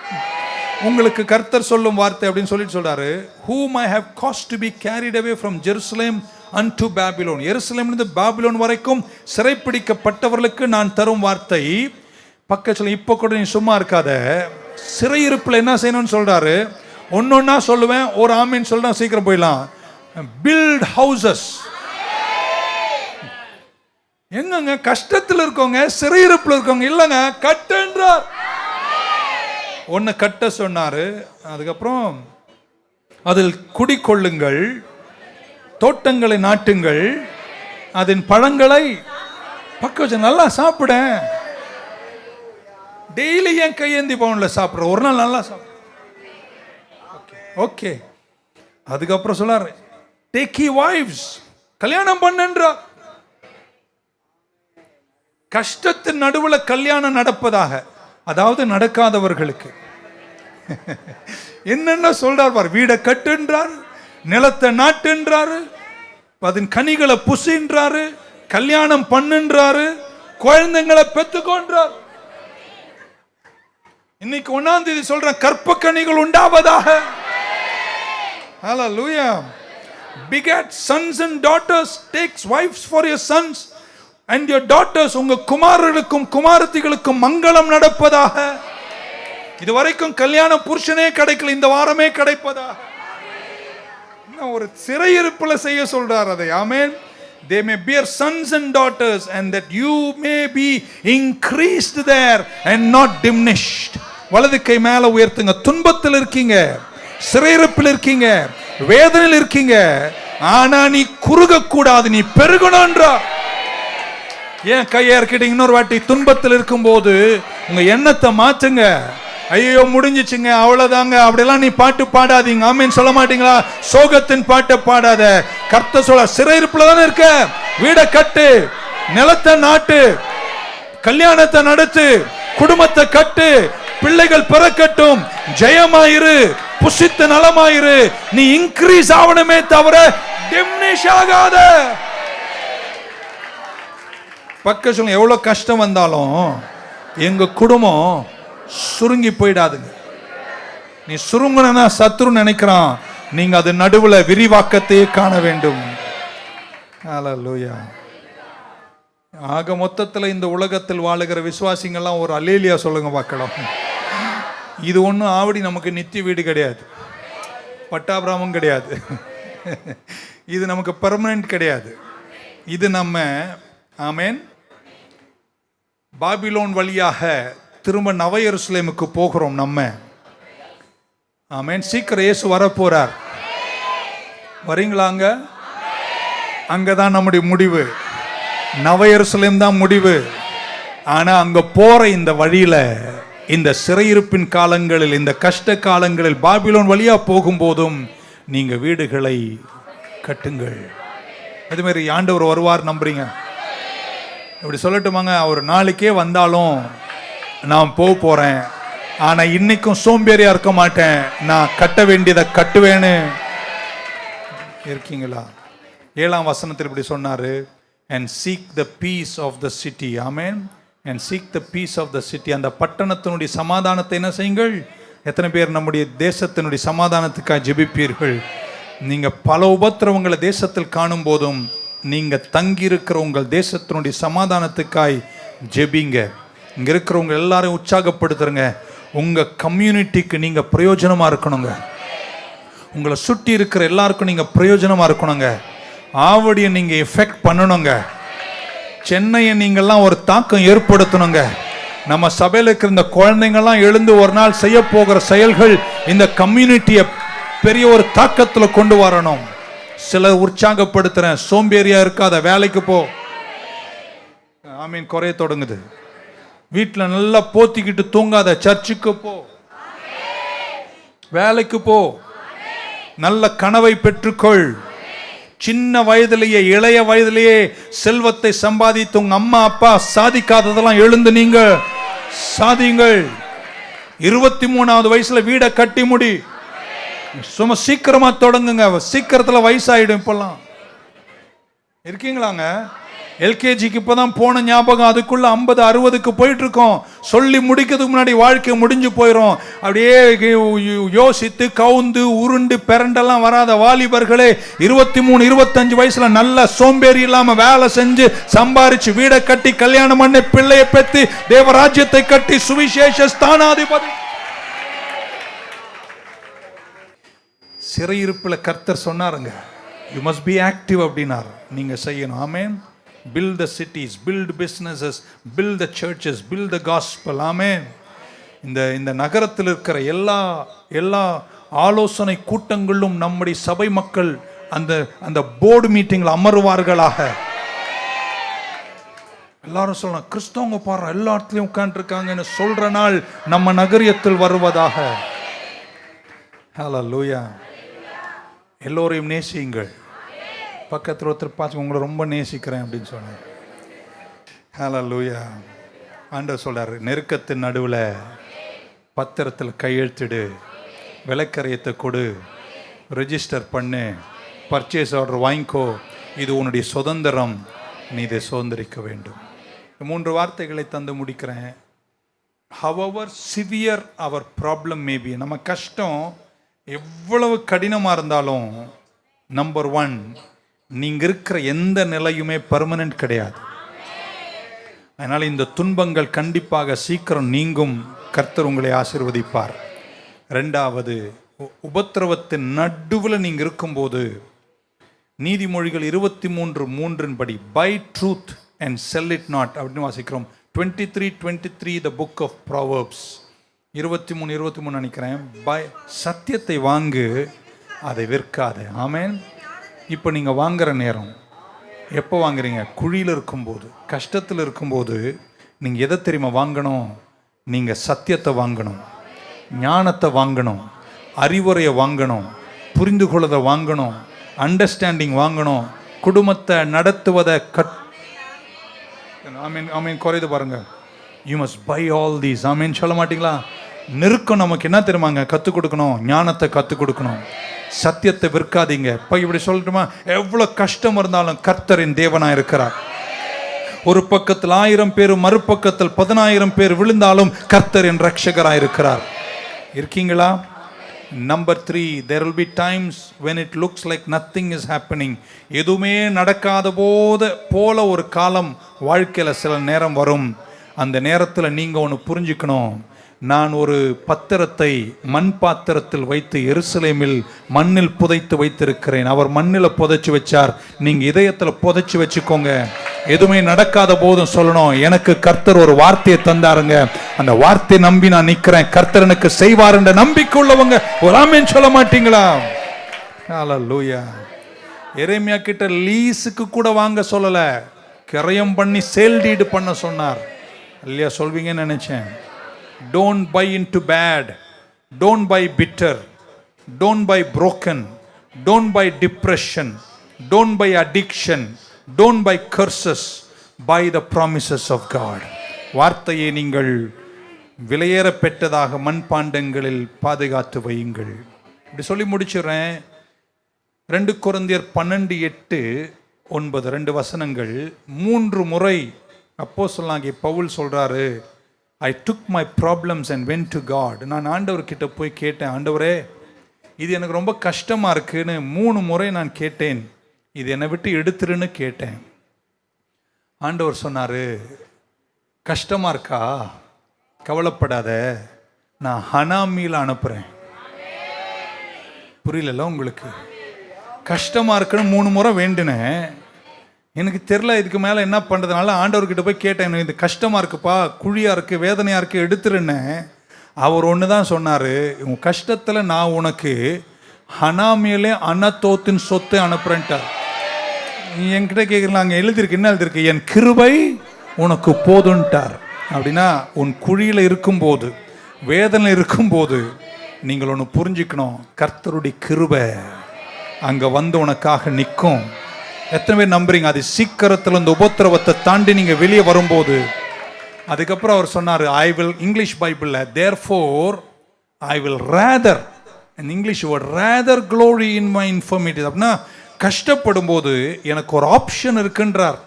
Speaker 1: உங்களுக்கு கர்த்தர் சொல்லும் வார்த்தை அப்படின்னு சொல்றாரு. whom I have caused to be carried away from Jerusalem unto Babylon, எருசலேமிலிருந்து பாபிலோன் வரைக்கும் சிறைப்பிடிக்கப்பட்டவர்களுக்கு நான் தரும் வார்த்தை. பக்கத்தில் இப்போ கூட நீ சும்மா இருக்காத, சிறையிருப்பில் என்ன செய்யணும்னு சொல்றாரு. ஒன்னொன்னா சொல்லுவேன், ஒரு ஆமீன் சொல்றா, சீக்கிரம் போயிடலாம். Build houses. எங்கங்க கஷ்டத்தில் இருக்கவங்க, சிறையிருப்பில் இருக்கவங்க இல்லைங்க, கட்டுன்றார். ஒன்னு கட்ட சொன்னாரு. அதுக்கப்புறம் அதில் குடிக்கொள்ளுங்கள், தோட்டங்களை நாட்டுங்கள், அதன் பழங்களை பக்க வச்சு நல்லா சாப்பிட. டெய்லி என் கையேந்தி பவுன்ல சாப்பிட்ற, ஒரு நாள் நல்லா சாப்பிட. ஓகே. அதுக்கப்புறம் சொல்லாரு, டேக் யூ வைஃப்ஸ், கல்யாணம் பண்ணுன்றா. கஷ்டத்தின் நடுவில் கல்யாணம் நடப்பதாக, அதாவது நடக்காதவர்களுக்கு என்னென்ன சொல்றார் பார். வீடை கட்டுன்றார், நிலத்தை நாட்டுன்றாரு, அதன் கனிகளை புசின்றாரு, கல்யாணம் பண்ணுன்றாரு, குழந்தைங்களை பெத்துக்கொன்றார். இன்னைக்கு 1ஆம் தேதி சொல்றேன், கற்ப கனிகள் உண்டாவதாக. Hallelujah. Beget sons and daughters, takes wives for your sons and your daughters. உங்க குமாரர்களுக்கும் குமாரத்திகளுக்கும் மங்களம் நடப்பதாக. இதுவரைக்கும் கல்யாணம் புருஷனே கிடைக்கல, இந்த வாரமே கிடைப்பதாக. ஒரு சிறையிருப்புல செய்ய சொல்றார் அதை. ஆமென். They may bear sons and daughters and that you may be increased there and not diminished. வலது கை மேல உயர்த்துங்க. துன்பத்தில் இருக்கீங்க, சிறையிருப்பில் இருக்கீங்க, வேதனையில் இருக்கீங்க, ஆனா நீ குறுக கூடாது, நீ பெருகணும்ன்றா. ஏன் கையை இறக்கிட்டீங்க? இன்னொரு வாட்டி துன்பத்தில் இருக்கும்போது உங்க எண்ணத்தை மாற்றுங்க. ஐயோ முடிஞ்சிச்சுங்க, அவ்வளவுதாங்க, அப்படியெல்லாம் நீ பாட்டு பாடாதீங்க. ஆமீன் சொல்ல மாட்டீங்களா? சோகத்தின் பாட்டை பாடாத. கர்த்தர் சொல்ல, சிறையிருப்புல தானே இருக்க, வீடை கட்டு, நிலத்தை நாட்டு, கல்யாணத்தை நடத்து, குடும்பத்தை கட்டு, பிள்ளைகள் பிறக்கட்டும், ஜெயமாயிரு, புசித்த நலமாயிரு. நீ இன்க்ரீஸ் ஆகணுமே தவிர டிமினிஷ் ஆகாத. பக்க சொல்லுங்க, எவ்வளவு கஷ்டம் வந்தாலும் எங்க குடும்பம் சுருங்கி போயிடாதுங்க. நீ சுருங்கனா சத்ரு நினைக்கிறான், நீங்க அது நடுவுல விரிவாக்கத்தையே காண வேண்டும். ஹல்லேலூயா. ஆக மொத்தத்தில் இந்த உலகத்தில் வாழுகிற விசுவாசிங்கள்லாம் ஒரு அல்லேலியா சொல்லுங்க பார்க்கலாம். இது ஒன்றும் ஆவடி நமக்கு நித்திய வீடு கிடையாது, பட்டாபிராமம் கிடையாது, இது நமக்கு பெர்மனன்ட் கிடையாது. இது நம்ம ஆமென் பாபிலோன் வழியாக திரும்ப நவ எருசலேமுக்கு போகிறோம் நம்ம. ஆமென். சீக்கிரம் இயேசு வரப்போறார். வரீங்களாங்க? அங்கதான் நம்முடைய முடிவு. நவ எருசலேம் தான் முடிவு. ஆனா அங்க போற இந்த வழியில, இந்த சிறையிருப்பின் காலங்களில், இந்த கஷ்ட காலங்களில், பாபிலோன் வழியா போகும்போதும் நீங்க வீடுகளை கட்டுங்கள். அது மாதிரி ஆண்டவர் வருவார் நம்புறீங்க? இப்படி சொல்லட்டுமாங்க, அவர் நாளைக்கே வந்தாலும் நான் போறேன், ஆனா இன்னைக்கும் சோம்பேறியா இருக்க மாட்டேன், நான் கட்ட வேண்டியதை கட்டுவேன்னு இருக்கீங்களா? 7ஆம் வசனத்தில் இப்படி சொன்னாரு, and seek the peace of the city. Amen. And seek the peace of the city. அந்த பட்டணத்தினுடைய சமாதானத்தை என்ன செய்யுங்கள்? எத்தனை பேர் நம்முடைய தேசத்தினுடைய சமாதானத்துக்காக ஜெபிப்பீர்கள்? நீங்க பல உபத்திரவங்களை தேசத்தில் காணும் போதும் நீங்க தங்கி இருக்கிற உங்கள் தேசத்தினுடைய சமாதானத்துக்காய் ஜெபிங்க. இங்க இருக்கிறவங்க எல்லாரும் உற்சாகப்படுத்துறங்க. உங்க கம்யூனிட்டிக்கு நீங்க பிரயோஜனமா இருக்கணுங்க. உங்களை சுற்றி இருக்கிற எல்லாருக்கும் நீங்க பிரயோஜனமா இருக்கணுங்க. ஆவடியை நீங்க எஃபெக்ட் பண்ணணுங்க. சென்னையை நீங்கள்லாம் ஒரு தாக்கம் ஏற்படுத்தணுங்க. நம்ம சபையில் இருக்கிற இந்த குழந்தைங்கள்லாம் எழுந்து ஒரு நாள் செய்ய போகிற செயல்கள் இந்த கம்யூனிட்டியை பெரிய ஒரு தாக்கத்தில் கொண்டு வரணும். சில உற்சாகப்படுத்துறேன், சோம்பேறியா இருக்காத, வேலைக்கு போ. ஆமீன். குறைய தொடங்குது. வீட்டில் நல்லா போத்திக்கிட்டு தூங்காத, சர்ச்சுக்கு போ, வேலைக்கு போ, நல்ல கனவை பெற்றுக்கொள். சின்ன வயதிலேயே, இளைய வயதிலேயே செல்வத்தை சம்பாதித்து உங்க அம்மா அப்பா சாதிக்காததெல்லாம் எழுந்து நீங்க சாதியுங்கள். 23வது வயசுல வீடை கட்டி முடி. சும்மா சீக்கிரமா தொடங்குங்க. சீக்கிரத்துல வயசாயிடும். இப்பெல்லாம் இருக்கீங்களாங்க? எல்கேஜிக்கு இப்பதான் போன ஞாபகம், அதுக்குள்ள 50-60க்கு போயிட்டு இருக்கோம். சொல்லி முடிக்கிறதுக்கு முன்னாடி வாழ்க்கை முடிஞ்சு போயிடும். அப்படியே யோசித்து கவுந்து உருண்டு பெரண்டெல்லாம் வராத வாலிபர்களே, 23-25 வயசுல நல்ல சோம்பேறி இல்லாம வேலை செஞ்சு சம்பாரிச்சு வீடை கட்டி கல்யாணம் பண்ணி பிள்ளையை பெற்று தேவராஜ்யத்தை கட்டி சுவிசேஷ ஸ்தானாதிபதி. சிறையிருப்பில் கர்த்தர் சொன்னாருங்க, யூ மஸ்ட் பி ஆக்டிவ் அப்படின்னாரு. நீங்க செய்யணும். ஆமென். Build the cities, build businesses, build the churches, build the gospel. ஆமென். இந்த நகரத்தில் இருக்கிற எல்லா ஆலோசனை கூட்டங்களும் நம்முடைய சபை மக்கள் அந்த போர்டு மீட்டிங்ல அமருவார்களாக. எல்லாரும் சொல்லணும், கிறிஸ்தவங்க பாரு எல்லா இடத்துலயும் உட்கார்ந்து இருக்காங்கன்னு சொல்ற நாள் நம்ம நகரியத்தில் வருவதாக. ஹல்லேலூயா. எல்லோரையும் நேசியுங்கள். பக்கத்தில் ஒருத்தர் பார்த்து உங்களை ரொம்ப நேசிக்கிறேன் அப்படின்னு சொன்னேன். ஹல்லேலூயா. ஆண்டவர் சொல்றாரு, நெருக்கத்தின் நடுவில் பத்திரத்தில் கையெழுத்திடு, விலைக்கரையத்தை கொடு, ரெஜிஸ்டர் பண்ணு, பர்ச்சேஸ் ஆர்டர் வாங்கிக்கோ, இது உன்னுடைய சுதந்திரம், நீ இதை சுதந்திரிக்க வேண்டும். 3 வார்த்தைகளை தந்து முடிக்கிறேன். however severe our problem may be, நம்ம கஷ்டம் எவ்வளவு கடினமாக இருந்தாலும், நம்பர் 1, நீங்க இருக்கிற எந்த நிலையுமே பெர்மனன்ட் கிடையாது. அதனால இந்த துன்பங்கள் கண்டிப்பாக சீக்கிரம் நீங்கும். கர்த்தர் உங்களை ஆசீர்வதிப்பார். 2வது, உபத்திரவத்தின் நடுவில் நீங்க இருக்கும்போது, நீதிமொழிகள் 23:3 படி buy truth and sell it not அப்படின்னு வாசிக்கிறோம். 23:23 the book of Proverbs 23 நினைக்கிறேன். பை சத்தியத்தை வாங்கு, அதை விற்காதே. ஆமென். இப்போ நீங்கள் வாங்குற நேரம் எப்போ வாங்குறீங்க? குழியில் இருக்கும்போது, கஷ்டத்தில் இருக்கும்போது நீங்கள் எதை தெரியுமா வாங்கணும்? நீங்கள் சத்தியத்தை வாங்கணும், ஞானத்தை வாங்கணும், அறிவுரையை வாங்கணும், புரிந்து கொள்ளதை வாங்கணும், அண்டர்ஸ்டாண்டிங் வாங்கணும், குடும்பத்தை நடத்துவதை ஆமீன் குறையுது பாருங்க. You must by all these. ஆமீன் சொல்ல மாட்டீங்களா? நெருக்கம் நமக்கு என்ன தெரியுமாங்க? கற்றுக் கொடுக்கணும், ஞானத்தை கற்றுக் கொடுக்கணும், சத்தியத்தை விற்காதீங்க. இப்போ இப்படி சொல்லட்டுமா, எவ்வளோ கஷ்டம் இருந்தாலும் கர்த்தரின் தேவனாக இருக்கிறார். ஒரு பக்கத்தில் 1000 பேர், மறுபக்கத்தில் 10000 பேர் விழுந்தாலும் கர்த்தரின் ரட்சகராக இருக்கிறார். இருக்கீங்களா? Number 3, there will be times when it looks like nothing is happening. எதுவுமே நடக்காத போல ஒரு காலம் வாழ்க்கையில் சில நேரம் வரும். அந்த நேரத்தில் நீங்கள் ஒன்று புரிஞ்சுக்கணும். நான் ஒரு பத்திரத்தை மண் பாத்திரத்தில் வைத்து எருசலேமில் மண்ணில் புதைத்து வைத்திருக்கிறேன். அவர் மண்ணில் புதைச்சி வச்சார், நீங்க இதயத்தில் புதைச்சி வச்சுக்கோங்க. எதுவுமே நடக்காத போதும் சொல்லணும், எனக்கு கர்த்தர் ஒரு வார்த்தையை தந்தாருங்க, அந்த வார்த்தையை நம்பி நான் நிற்கிறேன், கர்த்தர் எனக்கு செய்வார் என்ற நம்பிக்கை உள்ளவங்க ஒரு ஆமென் சொல்ல மாட்டீங்களா? ஹல்லேலூயா. எரேமியா கிட்ட லீஸுக்கு கூட வாங்க சொல்லல, கிரயம் பண்ணி சேல் டீடு பண்ண சொன்னார். இல்லையா? சொல்வீங்கன்னு நினைச்சேன். Don't buy into bad, don't buy bitter, don't buy broken, don't buy depression, don't buy addiction, don't buy curses, buy the promises of God. வார்த்தையை நீங்கள் விலையேற பெற்றதாக மண்பாண்டங்களில் பாதுகாத்து வையுங்கள். இப்படி சொல்லி முடிச்சுறேன். 2 கொரிந்தியர் 12:8-9 2 வசனங்கள் 3 முறை அப்போஸ்தலனாகிய பவுல் சொல்றாரு, I took my problems and went to God. நான் ஆண்டவர்கிட்ட போய் கேட்டேன், ஆண்டவரே இது எனக்கு ரொம்ப கஷ்டமாக இருக்குன்னு 3 முறை நான் கேட்டேன், இது என்னை விட்டு எடுத்துருன்னு கேட்டேன். ஆண்டவர் சொன்னார், கஷ்டமாக இருக்கா, கவலைப்படாத, நான் ஹனாமியில் அனுப்புகிறேன். புரியல உங்களுக்கு? கஷ்டமாக இருக்குன்னு 3 முறை வேண்டினேன், எனக்கு தெரில இதுக்கு மேலே என்ன பண்ணுறதுனால ஆண்டவர்கிட்ட போய் கேட்டேன், எனக்கு இது கஷ்டமாக இருக்குப்பா, குழியாக இருக்குது, வேதனையாக இருக்குது, எடுத்துருன்னேன். அவர் ஒன்று தான் சொன்னார், உன் கஷ்டத்தில் நான் உனக்கு ஹனாமியிலே அனத்தோத்தின் சொத்து அனுப்புகிறேன்ட்டார். என்கிட்ட கேட்குறீங்களா, அங்கே எழுதியிருக்கு, என்ன எழுதியிருக்கு, என் கிருபை உனக்கு போதுன்ட்டார். அப்படின்னா உன் குழியில் இருக்கும்போது, வேதனை இருக்கும்போது நீங்கள் ஒன்று புரிஞ்சுக்கணும், கர்த்தருடைய கிருபை அங்கே வந்து உனக்காக நிற்கும். எத்தனை பேர் நம்புறீங்க? அது சீக்கிரத்தில் இந்த உபத்திரவத்தை தாண்டி நீங்கள் வெளியே வரும்போது. அதுக்கப்புறம் அவர் சொன்னார், ஐ வில், இங்கிலீஷ் பைபிளில், therefore I will rather, in English word, rather glory in my infirmities. அப்படின்னா கஷ்டப்படும் போது எனக்கு ஒரு ஆப்ஷன் இருக்குன்றார்.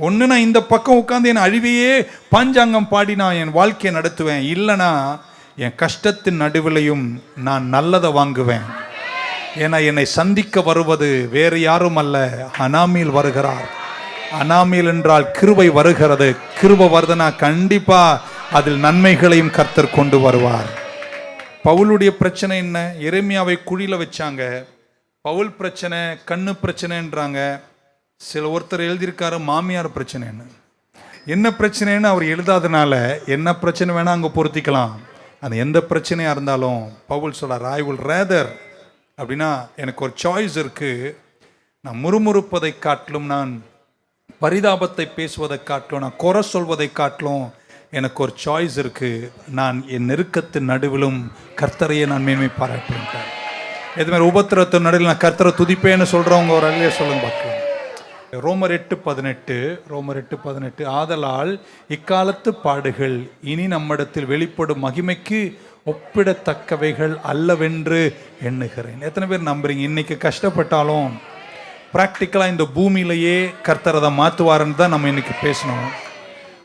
Speaker 1: ஒன்று, நான் இந்த பக்கம் உட்காந்து என் அழிவையே பாஞ்சாங்கம் பாடி நான் என் வாழ்க்கையை நடத்துவேன், இல்லைனா என் கஷ்டத்தின் நடுவிலையும் நான் நல்லதை வாங்குவேன். ஏன்னா என்னை சந்திக்க வருவது வேறு யாரும் அல்ல, அனாமில் வருகிறார். அனாமில் என்றால் கிருபை வருகிறது. கிருபை வருதுன்னா கண்டிப்பா அதில் நன்மைகளையும் கர்த்தர் கொண்டு வருவார். பவுலுடைய பிரச்சனை என்ன? எரேமியாவை குழியில வச்சாங்க. பவுல் பிரச்சனை கண்ணு பிரச்சனைன்றாங்க. ஒருத்தர் எழுதியிருக்காரு மாமியார் பிரச்சனைன்னு. என்ன பிரச்சனைன்னு அவர் எழுதாதனால என்ன பிரச்சனை வேணா அங்கே பொருத்திக்கலாம். அது எந்த பிரச்சனையாக இருந்தாலும் பவுல் சொல்றார், ஐ வில் ரேதர், அப்படின்னா எனக்கு ஒரு சாய்ஸ் இருக்குது. நான் முறுமுறுப்பதை காட்டிலும், நான் பரிதாபத்தை பேசுவதை காட்டிலும், நான் குறை சொல்வதை காட்டிலும் எனக்கு ஒரு சாய்ஸ் இருக்குது. நான் என் நெருக்கத்தின் நடுவிலும் கர்த்தரையே நான் மேன்மை பாராட்டுவேன். எதுமாதிரி உபத்திரத்தின் நடுவில் நான் கர்த்தரை துதிப்பேன்னு சொல்கிறவங்க ஒரு அல்லையே சொல்லுங்க பார்க்கலாம். ரோமர் 8:18 ஆதலால் இக்காலத்து பாடுகள் இனி நம்மிடத்தில் வெளிப்படும் மகிமைக்கு ஒப்பிடத்தக்கவைகள் அல்லவென்று எண்ணுகிறேன். எத்தனை பேர் நம்புறீங்க? இன்னைக்கு கஷ்டப்பட்டாலும் ப்ராக்டிக்கலாக இந்த பூமியிலேயே கர்த்தர் அதை மாற்றுவாருன்னு தான் நம்ம இன்னைக்கு பேசணும்.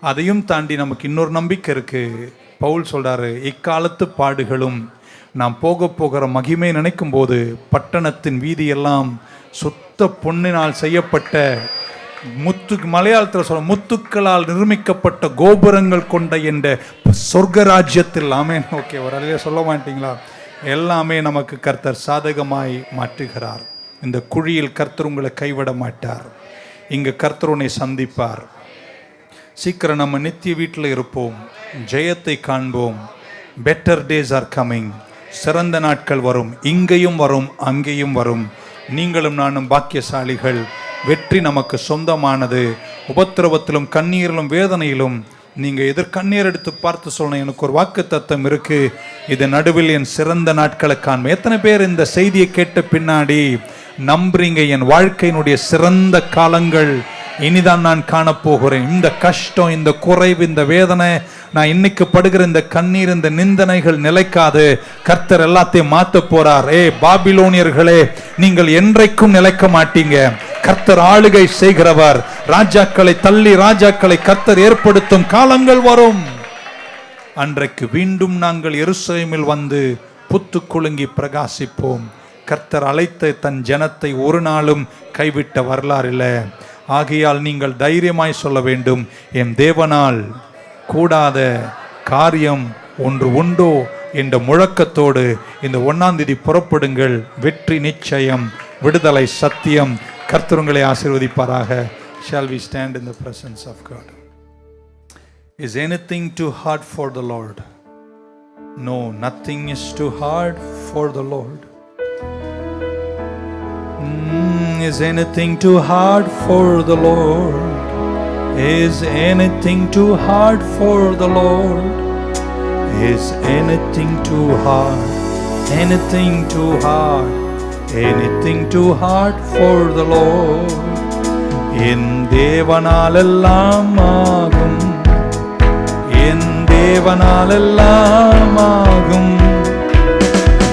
Speaker 1: அதையும் தாண்டி நமக்கு இன்னொரு நம்பிக்கை இருக்குது. பவுல் சொல்கிறாரு, இக்காலத்து பாடுகளும் நாம் போகிற மகிமை நினைக்கும் போது பட்டணத்தின் வீதியெல்லாம் சுத்த பொன்னினால் செய்யப்பட்ட மலையாளத்தில் சொல்ல முத்துக்களால் நிர்மிக்கப்பட்ட கோபுரங்கள் கொண்ட என்ற சொர்க்க ராஜ்யத்தில். ஆமே, ஓகே, ஒரு அழகே சொல்ல மாட்டீங்களா? எல்லாமே நமக்கு கர்த்தர் சாதகமாய் மாற்றுகிறார். இந்த குழியில் கர்த்தர் உங்களை கைவிட மாட்டார். இங்கே கர்த்தர் உன்னை சந்திப்பார். சீக்கிரம் நம்ம நித்திய வீட்டில் இருப்போம், ஜெயத்தை காண்போம். Better days are coming. சிறந்த நாட்கள் வரும், இங்கேயும் வரும், அங்கேயும் வரும். நீங்களும் நானும் பாக்கியசாலிகள். வெற்றி நமக்கு சொந்தமானது. உபத்திரவத்திலும் கண்ணீரிலும் வேதனையிலும் நீங்கள் கண்ணீர் எடுத்து பார்த்து சொல்லணும், எனக்கு ஒரு வாக்கு தத்தம் இருக்கு, இது நடுவில் என் சிறந்த நாட்களை காண்பேன். எத்தனை பேர் இந்த செய்தியை கேட்ட பின்னாடி நம்புறீங்க, என் வாழ்க்கையினுடைய சிறந்த காலங்கள் இனிதான் நான் காணப்போகிறேன். இந்த கஷ்டம், இந்த குறைவு, இந்த வேதனை, நான் இன்னைக்கு படுகிற இந்த கண்ணீர், இந்த நிந்தனைகள் நிலைக்காது. கர்த்தர் எல்லாத்தையும் மாத்த போறார். பாபிலோனியர்களே, நீங்கள் என்றைக்கும் நிலைக்க மாட்டீங்க. கர்த்தர் ஆளுகை செய்கிறவர். ராஜாக்களை தள்ளி ராஜாக்களை கர்த்தர் ஏற்படுத்தும் காலங்கள் வரும். அன்றைக்கு மீண்டும் நாங்கள் எருசலேமில் வந்து புத்து குலுங்கி பிரகாசிப்போம். கர்த்தர் அழைத்த தன் ஜனத்தை ஒரு நாளும் கைவிட்ட வரலாறு இல்லை. ஆகையால் நீங்கள் தைரியமாய் சொல்ல வேண்டும், என் தேவனால் கூடாத காரியம் ஒன்று உண்டோ என்ற முழக்கத்தோடு இந்த 1ஆம் தேதி புறப்படுங்கள். வெற்றி நிச்சயம், விடுதலை சத்தியம். கர்த்தர் உங்களை ஆசீர்வதிப்பாராக. Shall we stand in the presence of God? Is anything too hard for the Lord? No, nothing is too hard for the Lord. Is anything too hard for the Lord? Is anything too hard for the Lord? Is anything too hard? Anything too hard? Anything too hard for the Lord? என் தேவனால் எல்லாம் ஆகும், என் தேவனால் எல்லாம் ஆகும்,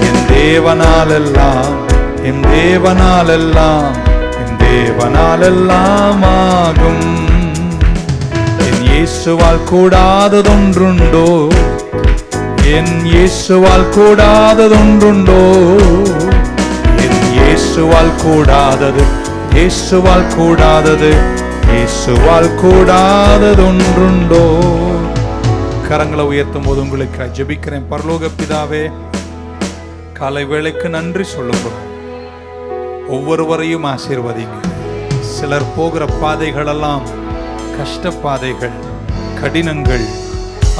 Speaker 1: என் தேவனால் எல்லாம், என் தேவனால் எல்லாம், என் தேவனால் எல்லாம் ஆகும். என் இயேசுவால் கூடாததொன்றுண்டோ? என் இயேசுவால் கூடாததொன்றுண்டோ? என் இயேசுவால் கூடாதது, இயேசுவால் கூடாதது, இயேசுவால் கூடாததொன்றுண்டோ? கரங்களை உயர்த்தும் போது உங்களுக்கு ஜெபிக்கிறேன். பரலோக பிதாவே, காலை வேளைக்கு நன்றி சொல்லுங்க. ஒவ்வொருவரையும் ஆசீர்வதிங்க. சிலர் போகிற பாதைகளெல்லாம் கஷ்ட பாதைகள், கடினங்கள்,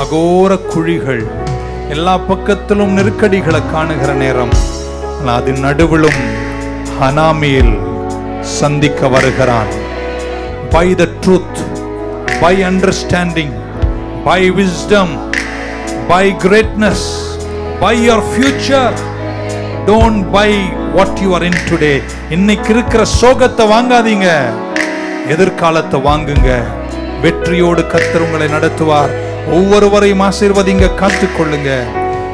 Speaker 1: அகோர குழிகள், எல்லா பக்கத்திலும் நெருக்கடிகளை காணுகிற நேரம், அதன் நடுவிலும் ஹனாமியில் சந்திக்க வருகிறான். By the truth, by understanding, by wisdom, by greatness, by your future. Don't buy what you are in today. இன்னைக்கு இருக்கிற சோகத்தை வாங்காதீங்க, எதிர்காலத்தை வாங்குங்க. வெற்றியோடு கர்த்தர் உங்களை நடத்துவார். ஒவ்வொருவரையும் ஆசீர்வதிங்க, காத்துக்கொள்ளுங்க.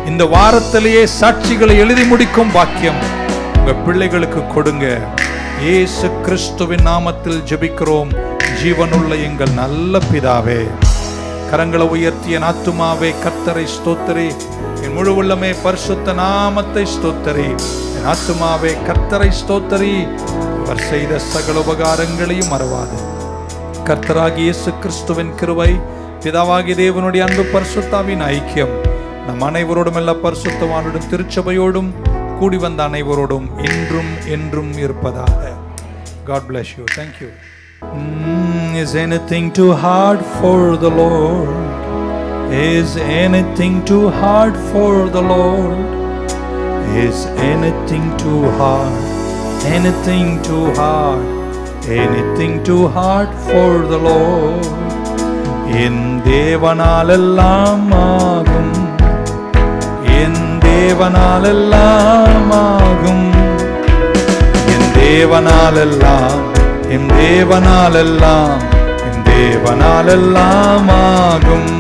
Speaker 1: இந்த வாரத்திலேயே சாட்சிகளை எழுதி முடிக்கும் பாக்கியம் உங்க பிள்ளைகளுக்கு கொடுங்க. இயேசு கிறிஸ்துவின் நாமத்தில் ஜெபிக்கிறோம் ஜீவனுள்ள எங்கள் நல்ல பிதாவே. கரங்களை உயர்த்திய என் ஆத்துமாவே கர்த்தரை ஸ்தோத்திரி, என் முழு உள்ளமே பரிசுத்த நாமத்தை ஸ்தோத்திரி. என் ஆத்துமாவே கர்த்தரை ஸ்தோத்திரி, அவர் செய்த சகல உபகாரங்களையும் மறவாது. கர்த்தராகிய இயேசு கிறிஸ்துவின் கிருபை, பிதாவாகிய தேவனுடைய அன்பு, பரிசுத்தாவின் ஐக்கியம் நம் அனைவரோடும், எல்லா பரிசுத்தவானுடன் திருச்சபையோடும் கூடி வந்த அனைவரோடும் இன்றும் என்றும் இருப்பதாக. God bless you. Thank you. Is anything too hard for the Lord? Is anything too hard for the Lord? Is anything too hard? Anything too hard? Anything too hard for the Lord? என் தேவனால் எல்லாம் ஆகும், என் தேவனால் எல்லாம் ஆகும், என் தேவனால் எல்லாம், என் தேவனால் எல்லாம், என் தேவனால் எல்லாம் ஆகும்.